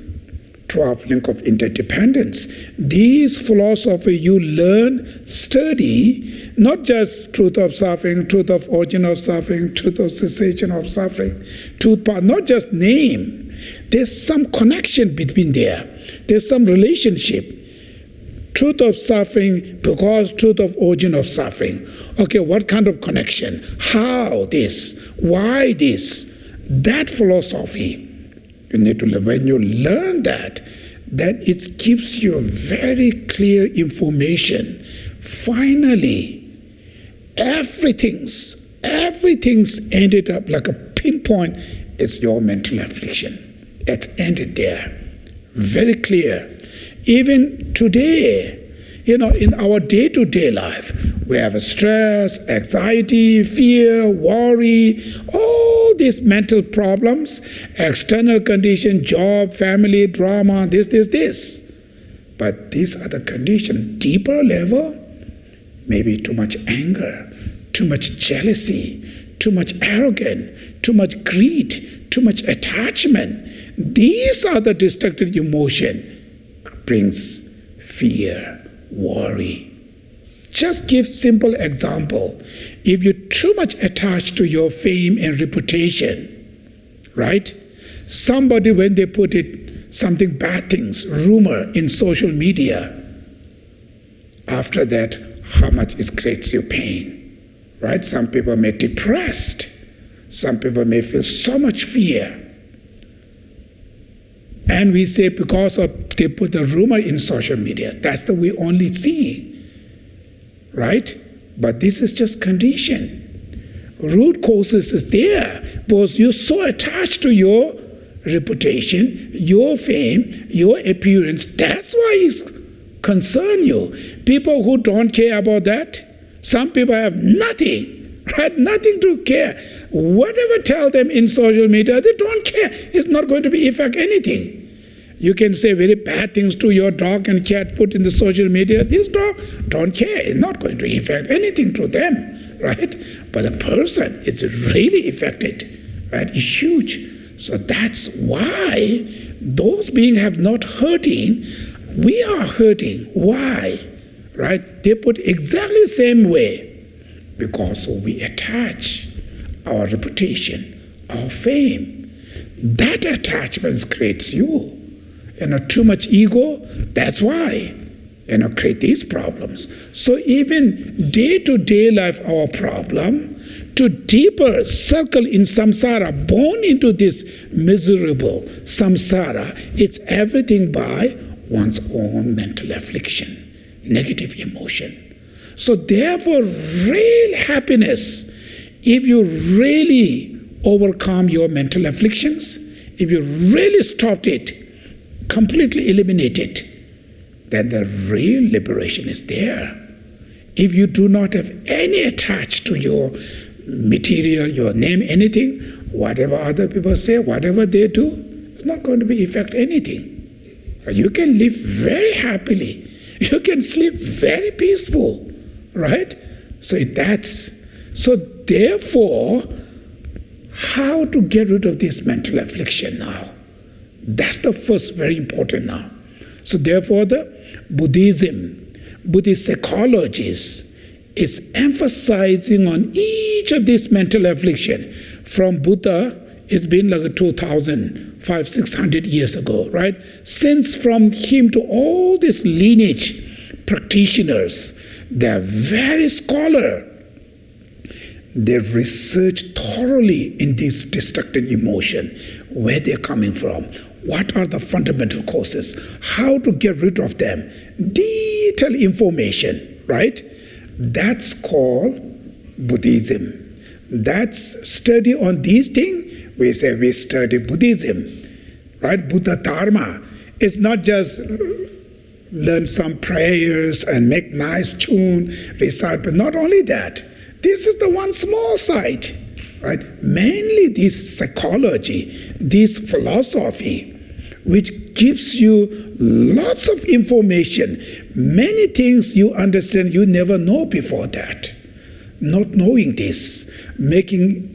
12 link of interdependence. These philosophy you learn, study, not just truth of suffering, truth of origin of suffering, truth of cessation of suffering, truth path, not just name. There's some connection between there. There's some relationship. Truth of suffering because truth of origin of suffering. Okay, what kind of connection? How this? Why this? That philosophy. You need to learn. When you learn that, then it gives you very clear information. Finally, everything's ended up like a pinpoint. It's your mental affliction. It's ended there. Very clear. Even today, in our day-to-day life, we have stress, anxiety, fear, worry, all these mental problems, external condition, job, family, drama, this. But these are the conditions. Deeper level, maybe too much anger, too much jealousy, too much arrogance, too much greed, too much attachment. These are the destructive emotion. Brings fear, worry. Just give simple example. If you're too much attached to your fame and reputation, right? Somebody, when they put it, something bad things, rumor in social media, after that, how much it creates you pain, right? Some people may be depressed. Some people may feel so much fear. And we say because of they put the rumor in social media, that's the we only see, right? But this is just condition. Root causes is there because you're so attached to your reputation, your fame, your appearance. That's why it's concern you. People who don't care about that, some people have nothing, right? Nothing to care. Whatever tell them in social media, they don't care. It's not going to be affect anything. You can say very bad things to your dog and cat put in the social media. This dog don't care. It's not going to affect anything to them, right? But the person is really affected, right? It's huge. So that's why those beings have not hurting. We are hurting. Why? Right? They put exactly the same way. Because we attach our reputation, our fame. That attachment creates you. Too much ego, that's why, create these problems. So even day-to-day life, our problem, to deeper circle in samsara, born into this miserable samsara, it's everything by one's own mental affliction, negative emotion. So therefore, real happiness, if you really overcome your mental afflictions, if you really stopped it, completely eliminate it, then the real liberation is there. If you do not have any attached to your material, your name, anything, whatever other people say, whatever they do, it's not going to be affect anything. You can live very happily. You can sleep very peaceful, right? So therefore, how to get rid of this mental affliction now? That's the first very important now. So therefore the Buddhist psychologists is emphasizing on each of these mental affliction. From Buddha, it's been like 2,500-600 years ago, right? Since from him to all these lineage practitioners, they're very scholar. They research thoroughly in this destructive emotion, where they're coming from, what are the fundamental causes, how to get rid of them, detailed information, right? That's called Buddhism. That's study on these things. We say we study Buddhism, right? Buddha Dharma. It's not just learn some prayers and make nice tune, recite, but not only that. This is the one small side, right? Mainly this psychology, this philosophy, which gives you lots of information, many things you understand you never know before that. Not knowing this, making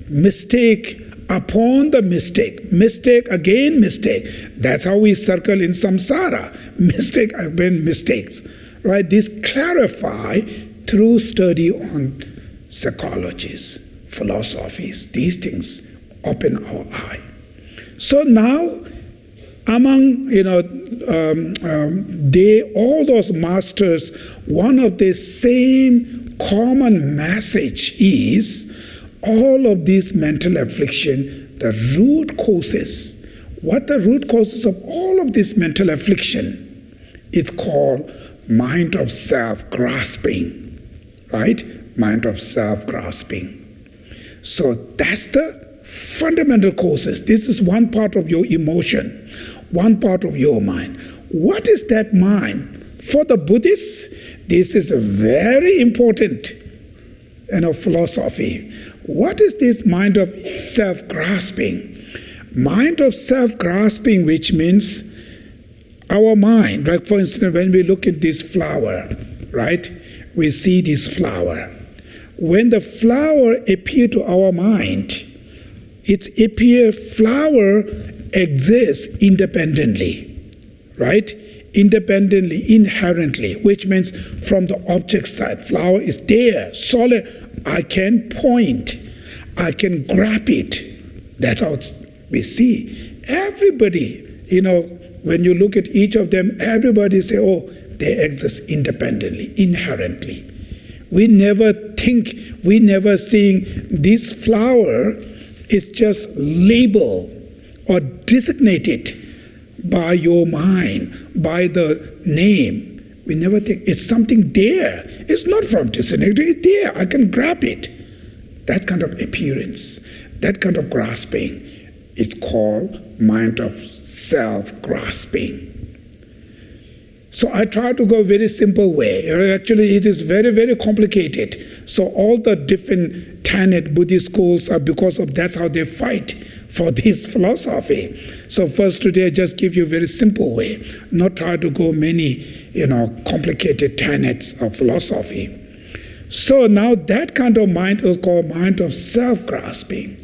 mistake upon the mistake, mistake again mistake. That's how we circle in samsara, mistake again mistakes, right? This clarify through study on psychologies, philosophies, these things open our eye. So now, among all those masters, one of the same common message is all of these mental affliction, the root causes. What the root causes of all of this mental affliction is called mind of self-grasping. Right? Mind of self-grasping. So that's the fundamental causes. This is one part of your emotion, one part of your mind. What is that mind? For the Buddhists, this is a very important philosophy. What is this mind of self-grasping? Mind of self-grasping, which means our mind, right? For instance, when we look at this flower, right? We see this flower. When the flower appears to our mind, flower exists independently, right? Independently, inherently, which means from the object side, flower is there, solid. I can point, I can grab it. That's how we see. Everybody, when you look at each of them, everybody say, oh, they exist independently, inherently. We never seeing this flower is just labeled or designated by your mind, by the name. We never think it's something there. It's not from disconnect, it's there, I can grab it. That kind of appearance, that kind of grasping, it's called mind of self-grasping. So I try to go a very simple way. Actually, it is very, very complicated. So all the different tenet Buddhist schools are because of that's how they fight for this philosophy. So first today I just give you a very simple way, not try to go many, complicated tenets of philosophy. So now that kind of mind is called mind of self-grasping.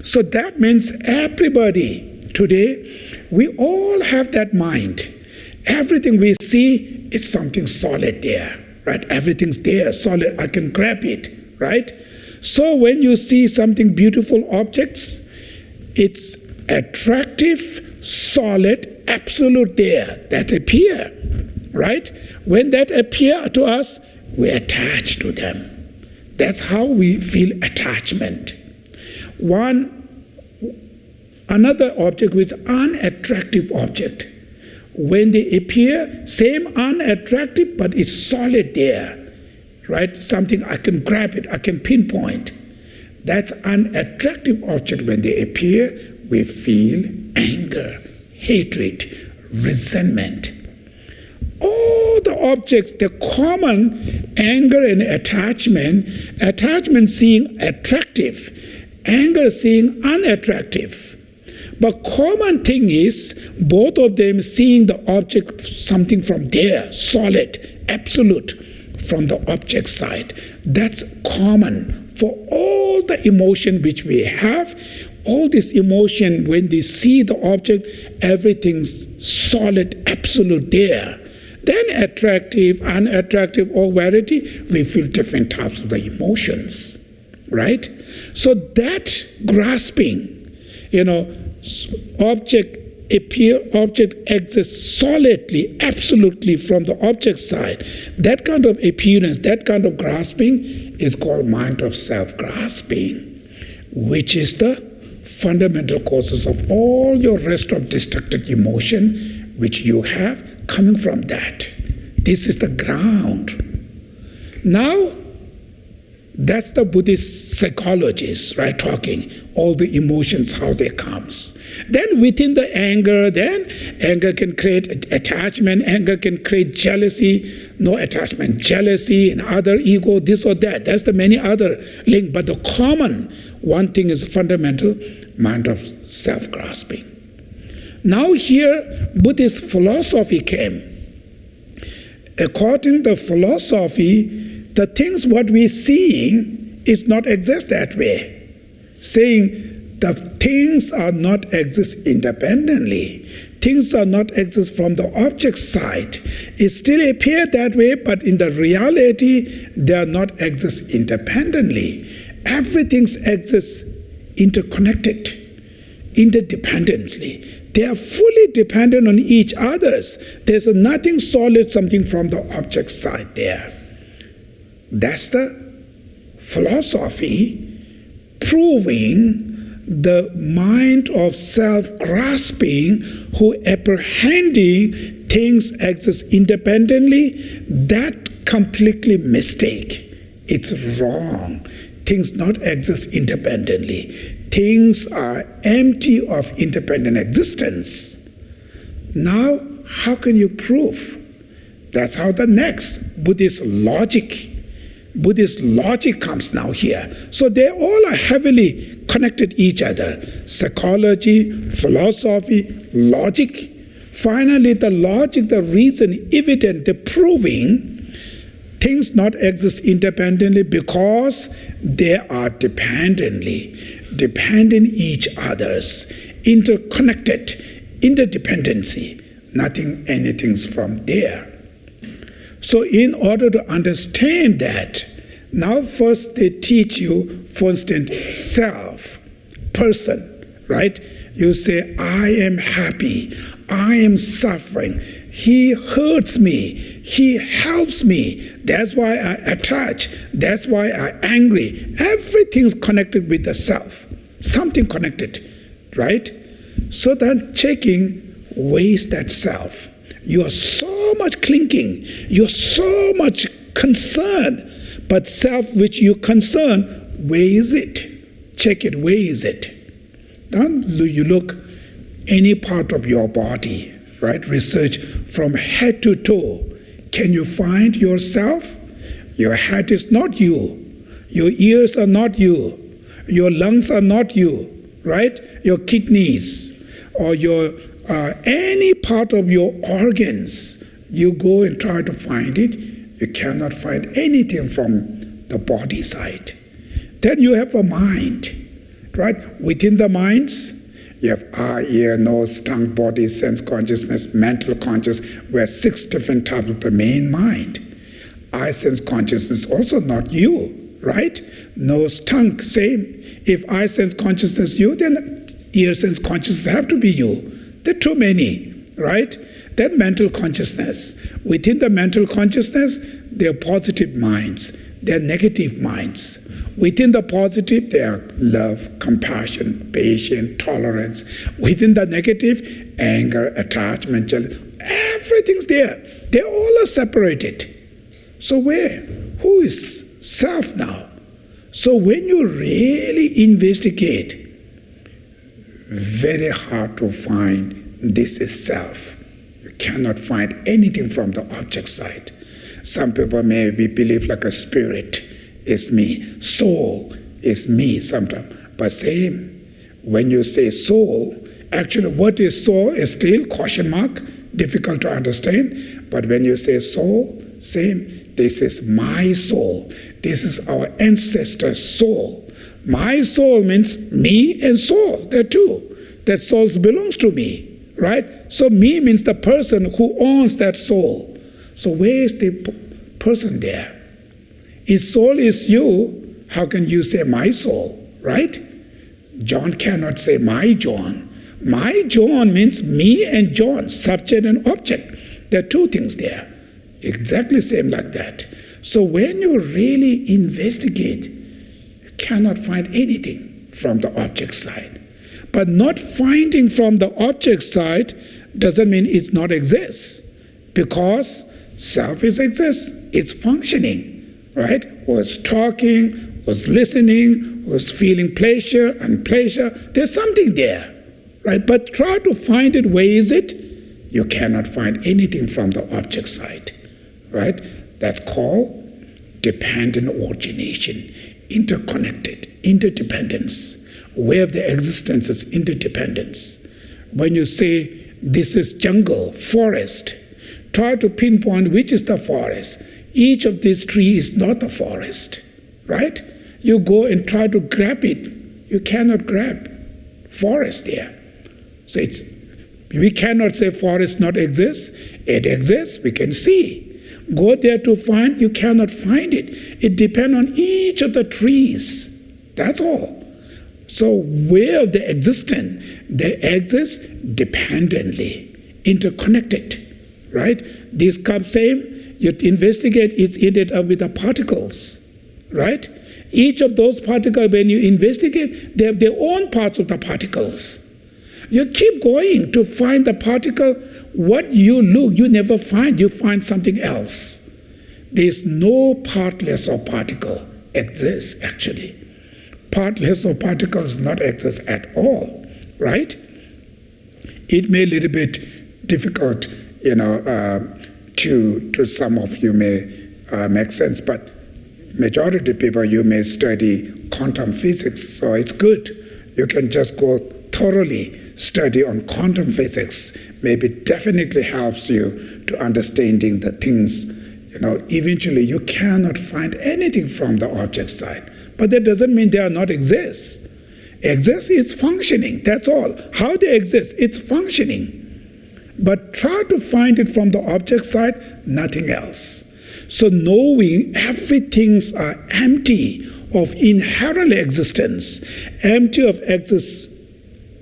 So that means everybody today, we all have that mind. Everything we see is something solid there, right? Everything's there, solid, I can grab it, right? So when you see something beautiful objects, it's attractive, solid, absolute there, that appear, right? When that appear to us, we attach to them. That's how we feel attachment. Another object which is unattractive object. When they appear, same unattractive, but it's solid there, right? Something I can grab it, I can pinpoint. That's unattractive object. When they appear, we feel anger, hatred, resentment. All the objects, the common anger and attachment seeing attractive, anger seeing unattractive. But common thing is both of them seeing the object something from there, solid, absolute, from the object side. That's common for all the emotion which we have. All this emotion, when they see the object, everything's solid, absolute there. Then attractive, unattractive, or variety, we feel different types of the emotions, right? So that grasping, object exists solidly, absolutely from the object side. That kind of appearance, that kind of grasping is called mind of self-grasping, which is the fundamental causes of all your rest of destructive emotion which you have coming from that. This is the ground. Now, that's the Buddhist psychologists, right, talking, all the emotions, how they comes. Then within the anger, anger can create attachment, anger can create jealousy, no attachment, jealousy, and other ego, this or that. That's the many other link. But the common one thing is fundamental, mind of self-grasping. Now here, Buddhist philosophy came. According to philosophy, the things what we're seeing is not exist that way. Saying the things are not exist independently. Things are not exist from the object side. It still appear that way, but in the reality, they are not exist independently. Everything exists interconnected, interdependently. They are fully dependent on each others. There's nothing solid, something from the object side there. That's the philosophy proving the mind of self-grasping who apprehending things exist independently, that completely mistake. It's wrong. Things not exist independently. Things are empty of independent existence. Now, how can you prove? That's how the next Buddhist logic comes now here. So they all are heavily connected each other. Psychology, philosophy, logic. Finally, the logic, the reason, evident, the proving things not exist independently because they are dependent each others, interconnected, interdependency. Anything's from there. So in order to understand that, now first they teach you, for instance, self, person, right? You say, I am happy, I am suffering, he hurts me, he helps me, that's why I attach, that's why I'm angry. Everything's connected with the self, something connected, right? So then checking weighs that self. You are so much clinging, you're so much concerned, but self which you concern weighs it. Check it, weighs it. Then you look any part of your body, right? Research from head to toe. Can you find yourself? Your head is not you. Your ears are not you. Your lungs are not you, right? Your kidneys or your any part of your organs, you go and try to find it. You cannot find anything from the body side. Then you have a mind, right? Within the minds, you have eye, ear, nose, tongue, body, sense consciousness, mental consciousness. We have 6 different types of the main mind. Eye, sense consciousness also not you, right? Nose, tongue, same. If eye, sense consciousness you, then ear, sense consciousness have to be you. There are too many, right? Then mental consciousness. Within the mental consciousness, there are positive minds. There are negative minds. Within the positive, there are love, compassion, patience, tolerance. Within the negative, anger, attachment, jealousy. Everything's there. They all are separated. So where? Who is self now? So when you really investigate, very hard to find this is self. You cannot find anything from the object side. Some people maybe believe like a spirit is me, soul is me sometimes. But same, when you say soul, actually what is soul is still question mark, difficult to understand. But when you say soul, same, this is my soul. This is our ancestor's soul. My soul means me and soul, they're two. That soul belongs to me, right? So me means the person who owns that soul. So where is the person there? If soul is you, how can you say my soul, right? John cannot say my John. My John means me and John, subject and object. There are two things there. Exactly same like that. So when you really investigate, you cannot find anything from the object side. But not finding from the object side doesn't mean it not exists. Because self is exists, it's functioning, right? Was talking, was listening, was feeling pleasure and pleasure. There's something there, right? But try to find it. Where is it? You cannot find anything from the object side, right? That's called dependent origination, interconnected, interdependence. Where the existence is interdependence. When you say this is jungle, forest, try to pinpoint which is the forest. Each of these trees is not the forest, right? You go and try to grab it. You cannot grab forest there. So we cannot say forest not exists. It exists, we can see. Go there to find, you cannot find it. It depends on each of the trees. That's all. So where the existence, they exist dependently, interconnected, right? This comes same, you investigate, it's ended up with the particles, right? Each of those particles, when you investigate, they have their own parts of the particles. You keep going to find the particle. What you look, you never find, you find something else. There's no partless or particle exists actually. Partless or particles not exist at all, right? It may a little bit difficult, to some of you may make sense, but majority of people you may study quantum physics, so it's good. You can just go thoroughly study on quantum physics. Maybe definitely helps you to understanding the things. Eventually you cannot find anything from the object side. But that doesn't mean they are not exist. Exist is functioning, that's all. How they exist, it's functioning. But try to find it from the object side, nothing else. So knowing everything's are empty of inherent existence, empty of existence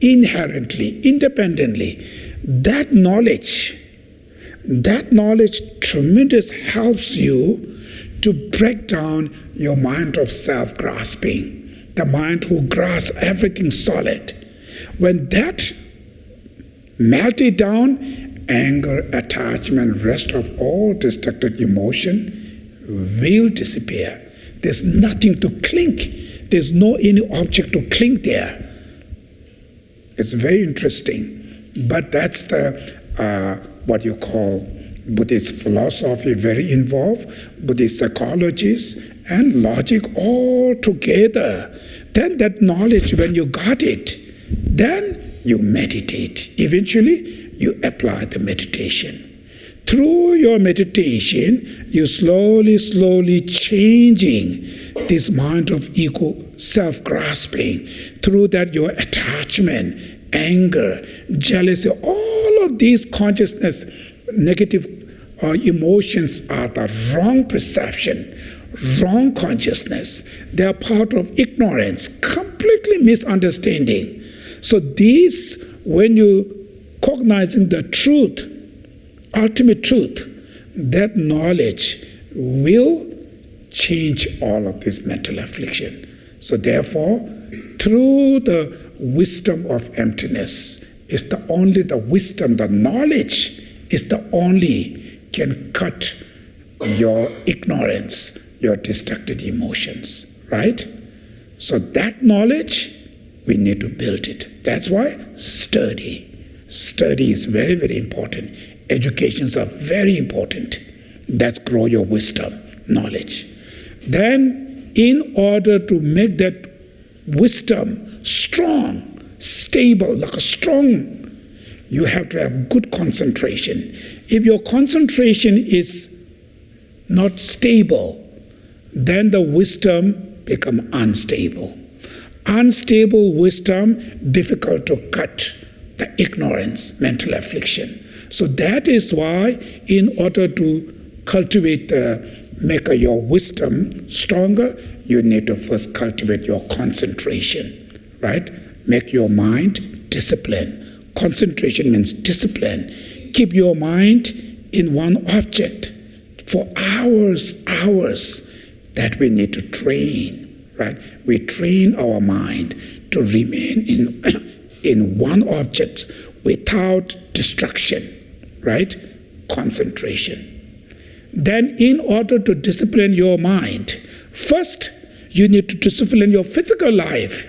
inherently, independently, that knowledge tremendous helps you to break down your mind of self-grasping, the mind who grasps everything solid. When that melt it down, anger, attachment, rest of all destructive emotion will disappear. There's nothing to cling. There's no any object to cling there. It's very interesting. But that's the what you call Buddhist philosophy, very involved, Buddhist psychologists and logic all together. Then that knowledge, when you got it, then you meditate. Eventually, you apply the meditation. Through your meditation, you slowly changing this mind of ego, self-grasping. Through that, your attachment, anger, jealousy, all of these consciousness, negative emotions are the wrong perception, wrong consciousness. They are part of ignorance, completely misunderstanding. So these, when you cognizing the truth, ultimate truth, that knowledge will change all of this mental affliction. So therefore, through the wisdom of emptiness, is the only the wisdom, the knowledge is the only can cut your ignorance, your destructive emotions, right? So that knowledge, we need to build it. That's why study. Study is very, very important. Educations are very important. That grow your wisdom, knowledge. Then, in order to make that wisdom strong, stable, like a strong, you have to have good concentration. If your concentration is not stable, then the wisdom become unstable. Unstable wisdom, difficult to cut the ignorance, mental affliction. So that is why, in order to cultivate make your wisdom stronger, you need to first cultivate your concentration, right? Make your mind disciplined. Concentration means discipline. Keep your mind in one object for hours. That we need to train, right? We train our mind to remain in one object without distraction, right? Concentration. Then, in order to discipline your mind, first you need to discipline your physical life,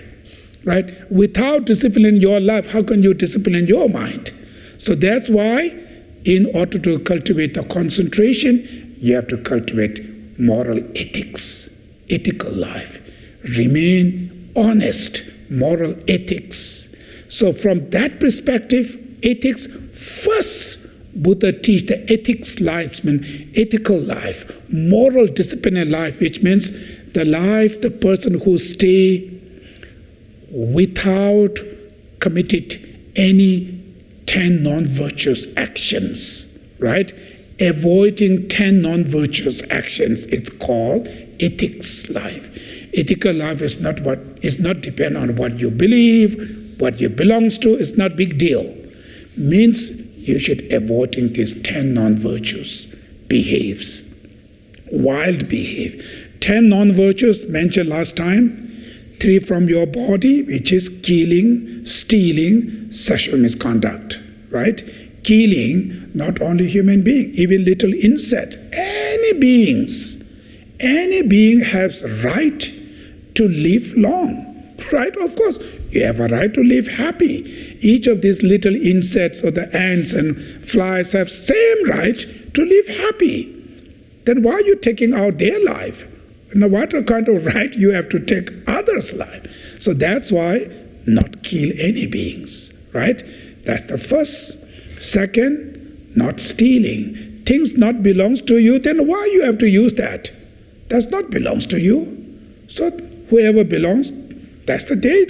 right? Without disciplining your life, how can you discipline your mind? So that's why, in order to cultivate the concentration, you have to cultivate moral ethics, ethical life. Remain honest, moral ethics. So from that perspective, ethics, first Buddha teach the ethics life, means ethical life, moral disciplined life, which means the life, the person who stay without committed any 10 non-virtuous actions, right? Avoiding 10 non-virtuous actions, it's called ethics life. Ethical life is not depend on what you believe, what you belongs to, it's not big deal. Means you should avoiding these 10 non-virtues behaves, wild behave. 10 non-virtues mentioned last time. 3 from your body, which is killing, stealing, sexual misconduct, right? Killing not only human being, even little insect, any being has right to live long, right? Of course, you have a right to live happy. Each of these little insects or the ants and flies have same right to live happy. Then why are you taking out their life? Now, what kind of right you have to take others' life? So that's why not kill any beings, right? That's the first. Second, not stealing. Things not belongs to you, then why you have to use that? Does not belongs to you. So whoever belongs, that's the day,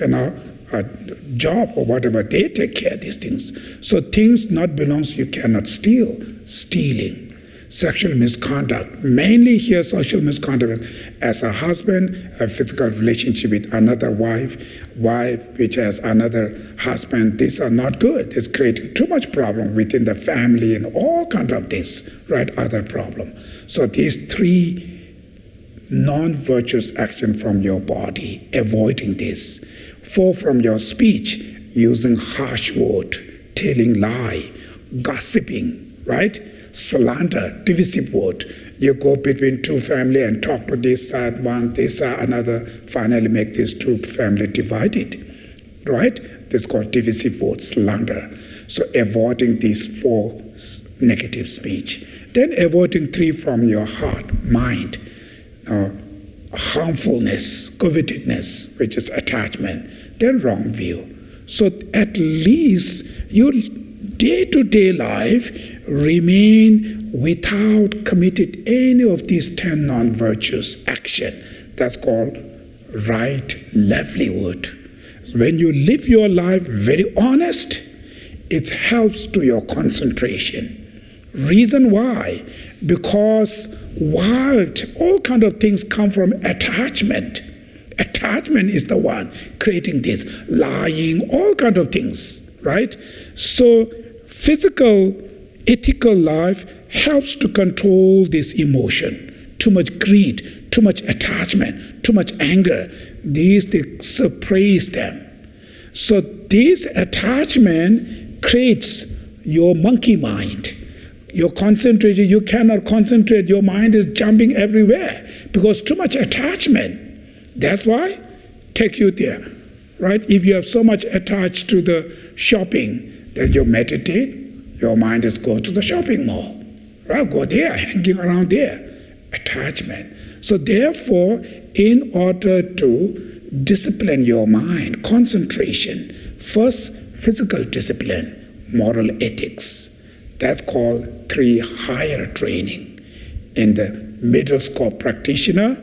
a job or whatever, they take care of these things. So things not belongs, you cannot steal. Stealing. Sexual misconduct, mainly here social misconduct, as a husband, a physical relationship with another wife which has another husband, these are not good. It's creating too much problem within the family and all kinds of things, right, other problem. So these 3 non-virtuous action from your body, avoiding this. 4 from your speech, using harsh word, telling lie, gossiping, right? Slander, divisive word. You go between two family and talk to this side one, this side another, finally make these two family divided, right? This is called divisive word, slander. So avoiding these 4 negative speech. Then avoiding 3 from your heart, mind. Harmfulness, covetousness, which is attachment. Then wrong view. So at least your day-to-day life remain without committed any of these 10 non-virtuous action. That's called right livelihood. When you live your life very honest, it helps to your concentration. Reason why? Because all kind of things come from attachment. Attachment is the one creating this, lying, all kind of things, right? So physical, ethical life helps to control this emotion. Too much greed, too much attachment, too much anger. These, they suppress them. So this attachment creates your monkey mind. Your concentration, you cannot concentrate. Your mind is jumping everywhere because too much attachment. That's why take you there, right? If you have so much attached to the shopping that you meditate, your mind is go to the shopping mall, right? Go there, hanging around there. Attachment. So therefore, in order to discipline your mind, concentration, first physical discipline, moral ethics. That's called 3 higher training in the middle school practitioner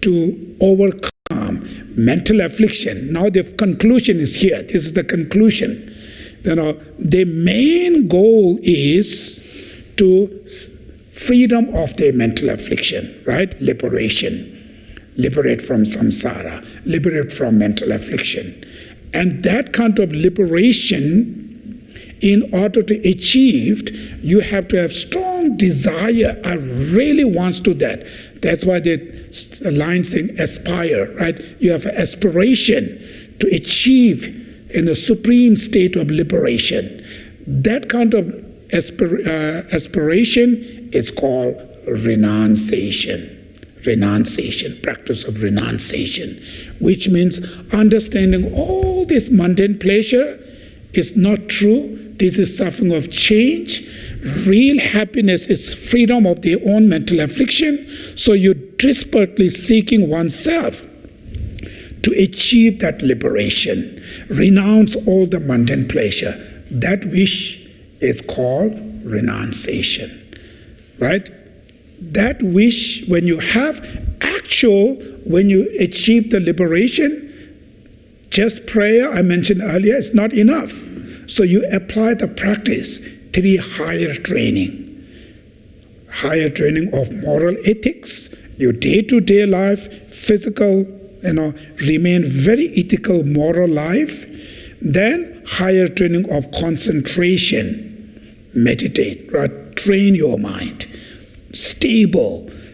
to overcome mental affliction. Now the conclusion is here. This is the conclusion. The main goal is to freedom of the mental affliction, right? Liberation. Liberate from samsara. Liberate from mental affliction. And that kind of liberation, in order to achieve, you have to have strong desire. I really want to do that. That's why the line saying aspire, right? You have aspiration to achieve in a supreme state of liberation. That kind of aspiration is called renunciation. Renunciation, practice of renunciation, which means understanding all this mundane pleasure is not true. This is suffering of change. Real happiness is freedom of their own mental affliction. So you're desperately seeking oneself to achieve that liberation. Renounce all the mundane pleasure. That wish is called renunciation, right? That wish, when you have when you achieve the liberation, just prayer, I mentioned earlier, is not enough. So you apply the practice, 3 higher training. Higher training of moral ethics, your day-to-day life, physical, remain very ethical, moral life. Then higher training of concentration. Meditate, right? Train your mind.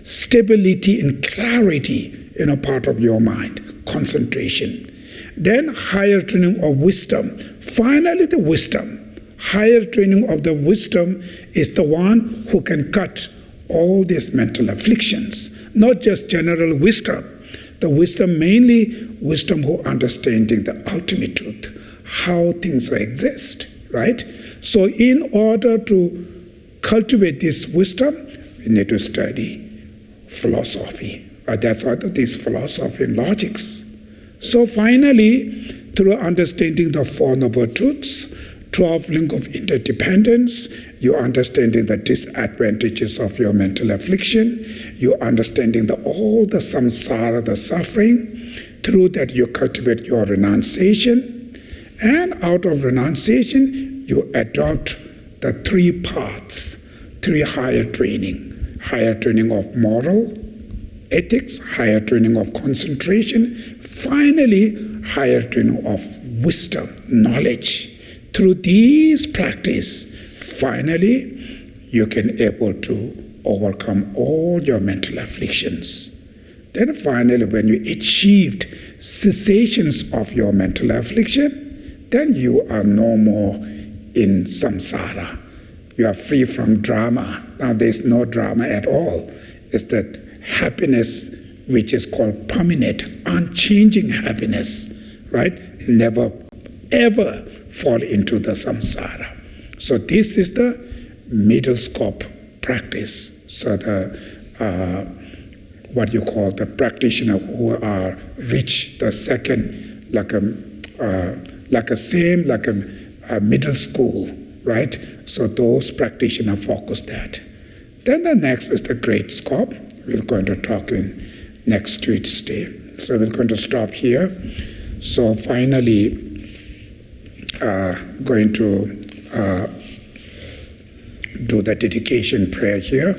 Stability and clarity in a part of your mind, concentration. Then higher training of wisdom. Finally, the wisdom. Higher training of the wisdom is the one who can cut all these mental afflictions, not just general wisdom. The wisdom, mainly wisdom who understanding the ultimate truth, how things exist, right? So in order to cultivate this wisdom, we need to study philosophy. That's what it is, philosophy and logics. So finally, through understanding the 4 Noble Truths, 12 link of interdependence, you understanding the disadvantages of your mental affliction, you understanding all the samsara, the suffering, through that you cultivate your renunciation, and out of renunciation, you adopt the 3 paths, 3 higher training of moral ethics, higher training of concentration, finally, higher training of wisdom, knowledge. Through these practice, finally, you can able to overcome all your mental afflictions. Then finally, when you achieved cessations of your mental affliction, then you are no more in samsara. You are free from drama. Now there's no drama at all. It's that happiness which is called permanent, unchanging happiness, right? Never, ever fall into the samsara. So this is the middle scope practice. So the what you call the practitioner who are reach the second, like a middle school, right? So those practitioners focus that. Then the next is the great scope. We're going to talk in next Tuesday. So we're going to stop here. So finally, going to do the dedication prayer here.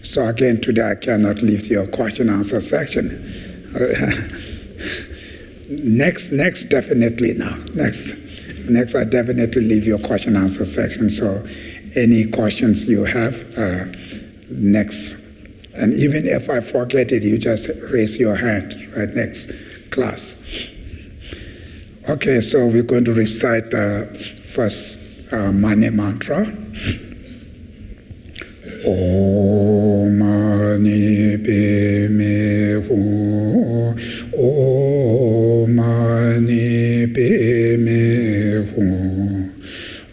So again, today I cannot leave your question answer section. Next definitely now. Next I definitely leave your question answer section. So any questions you have, next. And even if I forget it, you just raise your hand, right, next class. Okay, so we're going to recite the first Mani mantra. Om Mani Padme Hum. Om Mani Padme Hum.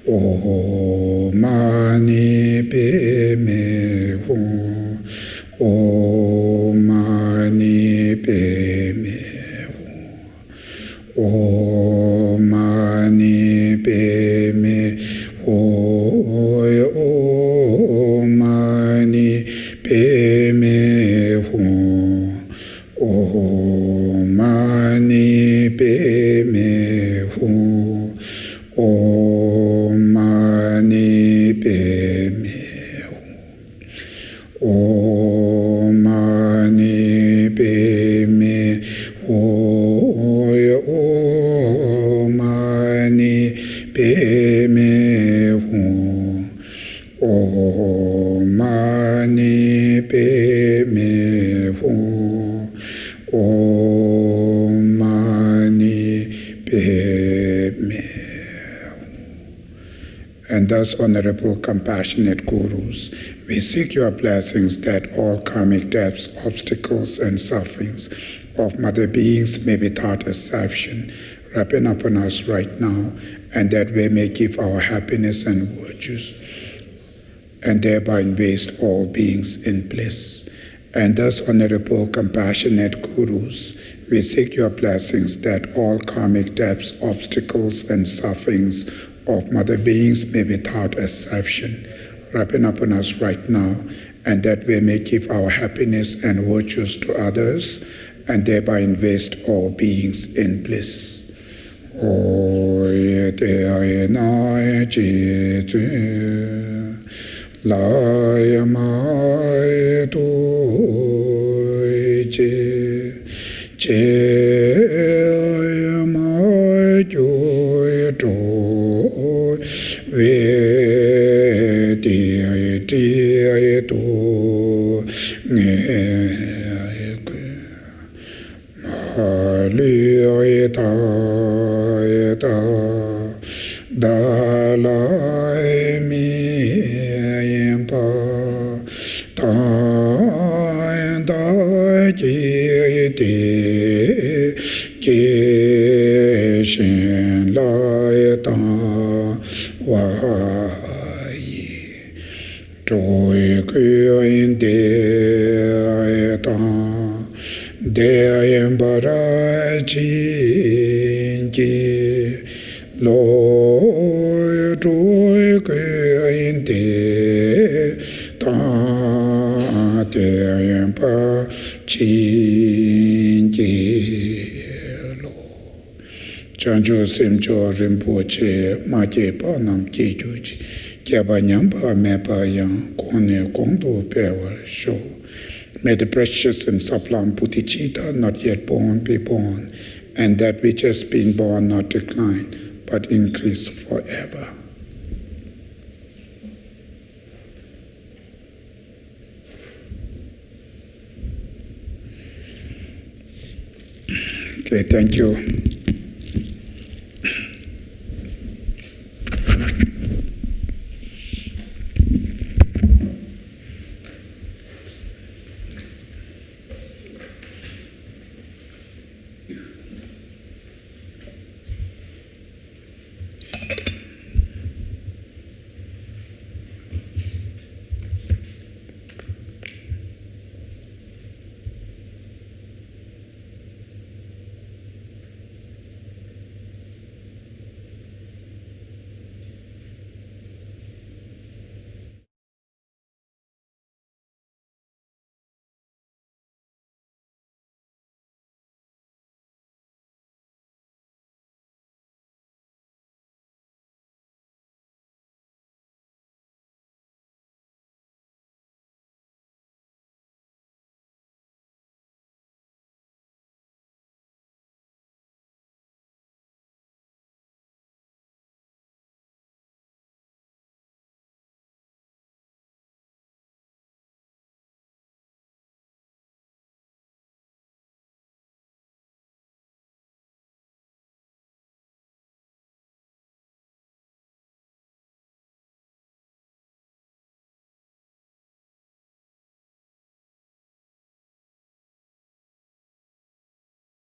Om Mani Padme Hum. Om Mani Padme Hum. Om Mani Padme Hum. Om Mani Padme Hum. Om Mani Padme Hum. Om Mani Padme Hum. Om Mani Padme Hum. Om Mani Padme Hum. Om Mani Padme Hum. Om Mani Padme. And thus, Honorable Compassionate Gurus, we seek your blessings that all karmic debts, obstacles, and sufferings of mother beings may be taught as salvation, wrapping upon us right now, and that we may give our happiness and virtues, and thereby invest all beings in bliss. And thus, Honorable Compassionate Gurus, we seek your blessings that all karmic debts, obstacles, and sufferings of mother beings may be taught as salvation, wrapping upon us right now, and that we may give our happiness and virtues to others, and thereby invest all beings in bliss. Oye te aye chi tu, la yamai tu che, che yamai ju tu, ve ti tu, nge li ta da la mi pa ta da ji ti shin la ta wa yi trôi quyên de ta de bara chi chi lo trôi quyên de ta de ba chi chi lo chanjo semjo rinpoche ma che pa nam che ju chi kya ba nyam pa me pa yang kone kondo pewa show. May the precious and sublime bodhicitta not yet born be born, and that which has been born not decline, but increase forever. Okay, thank you.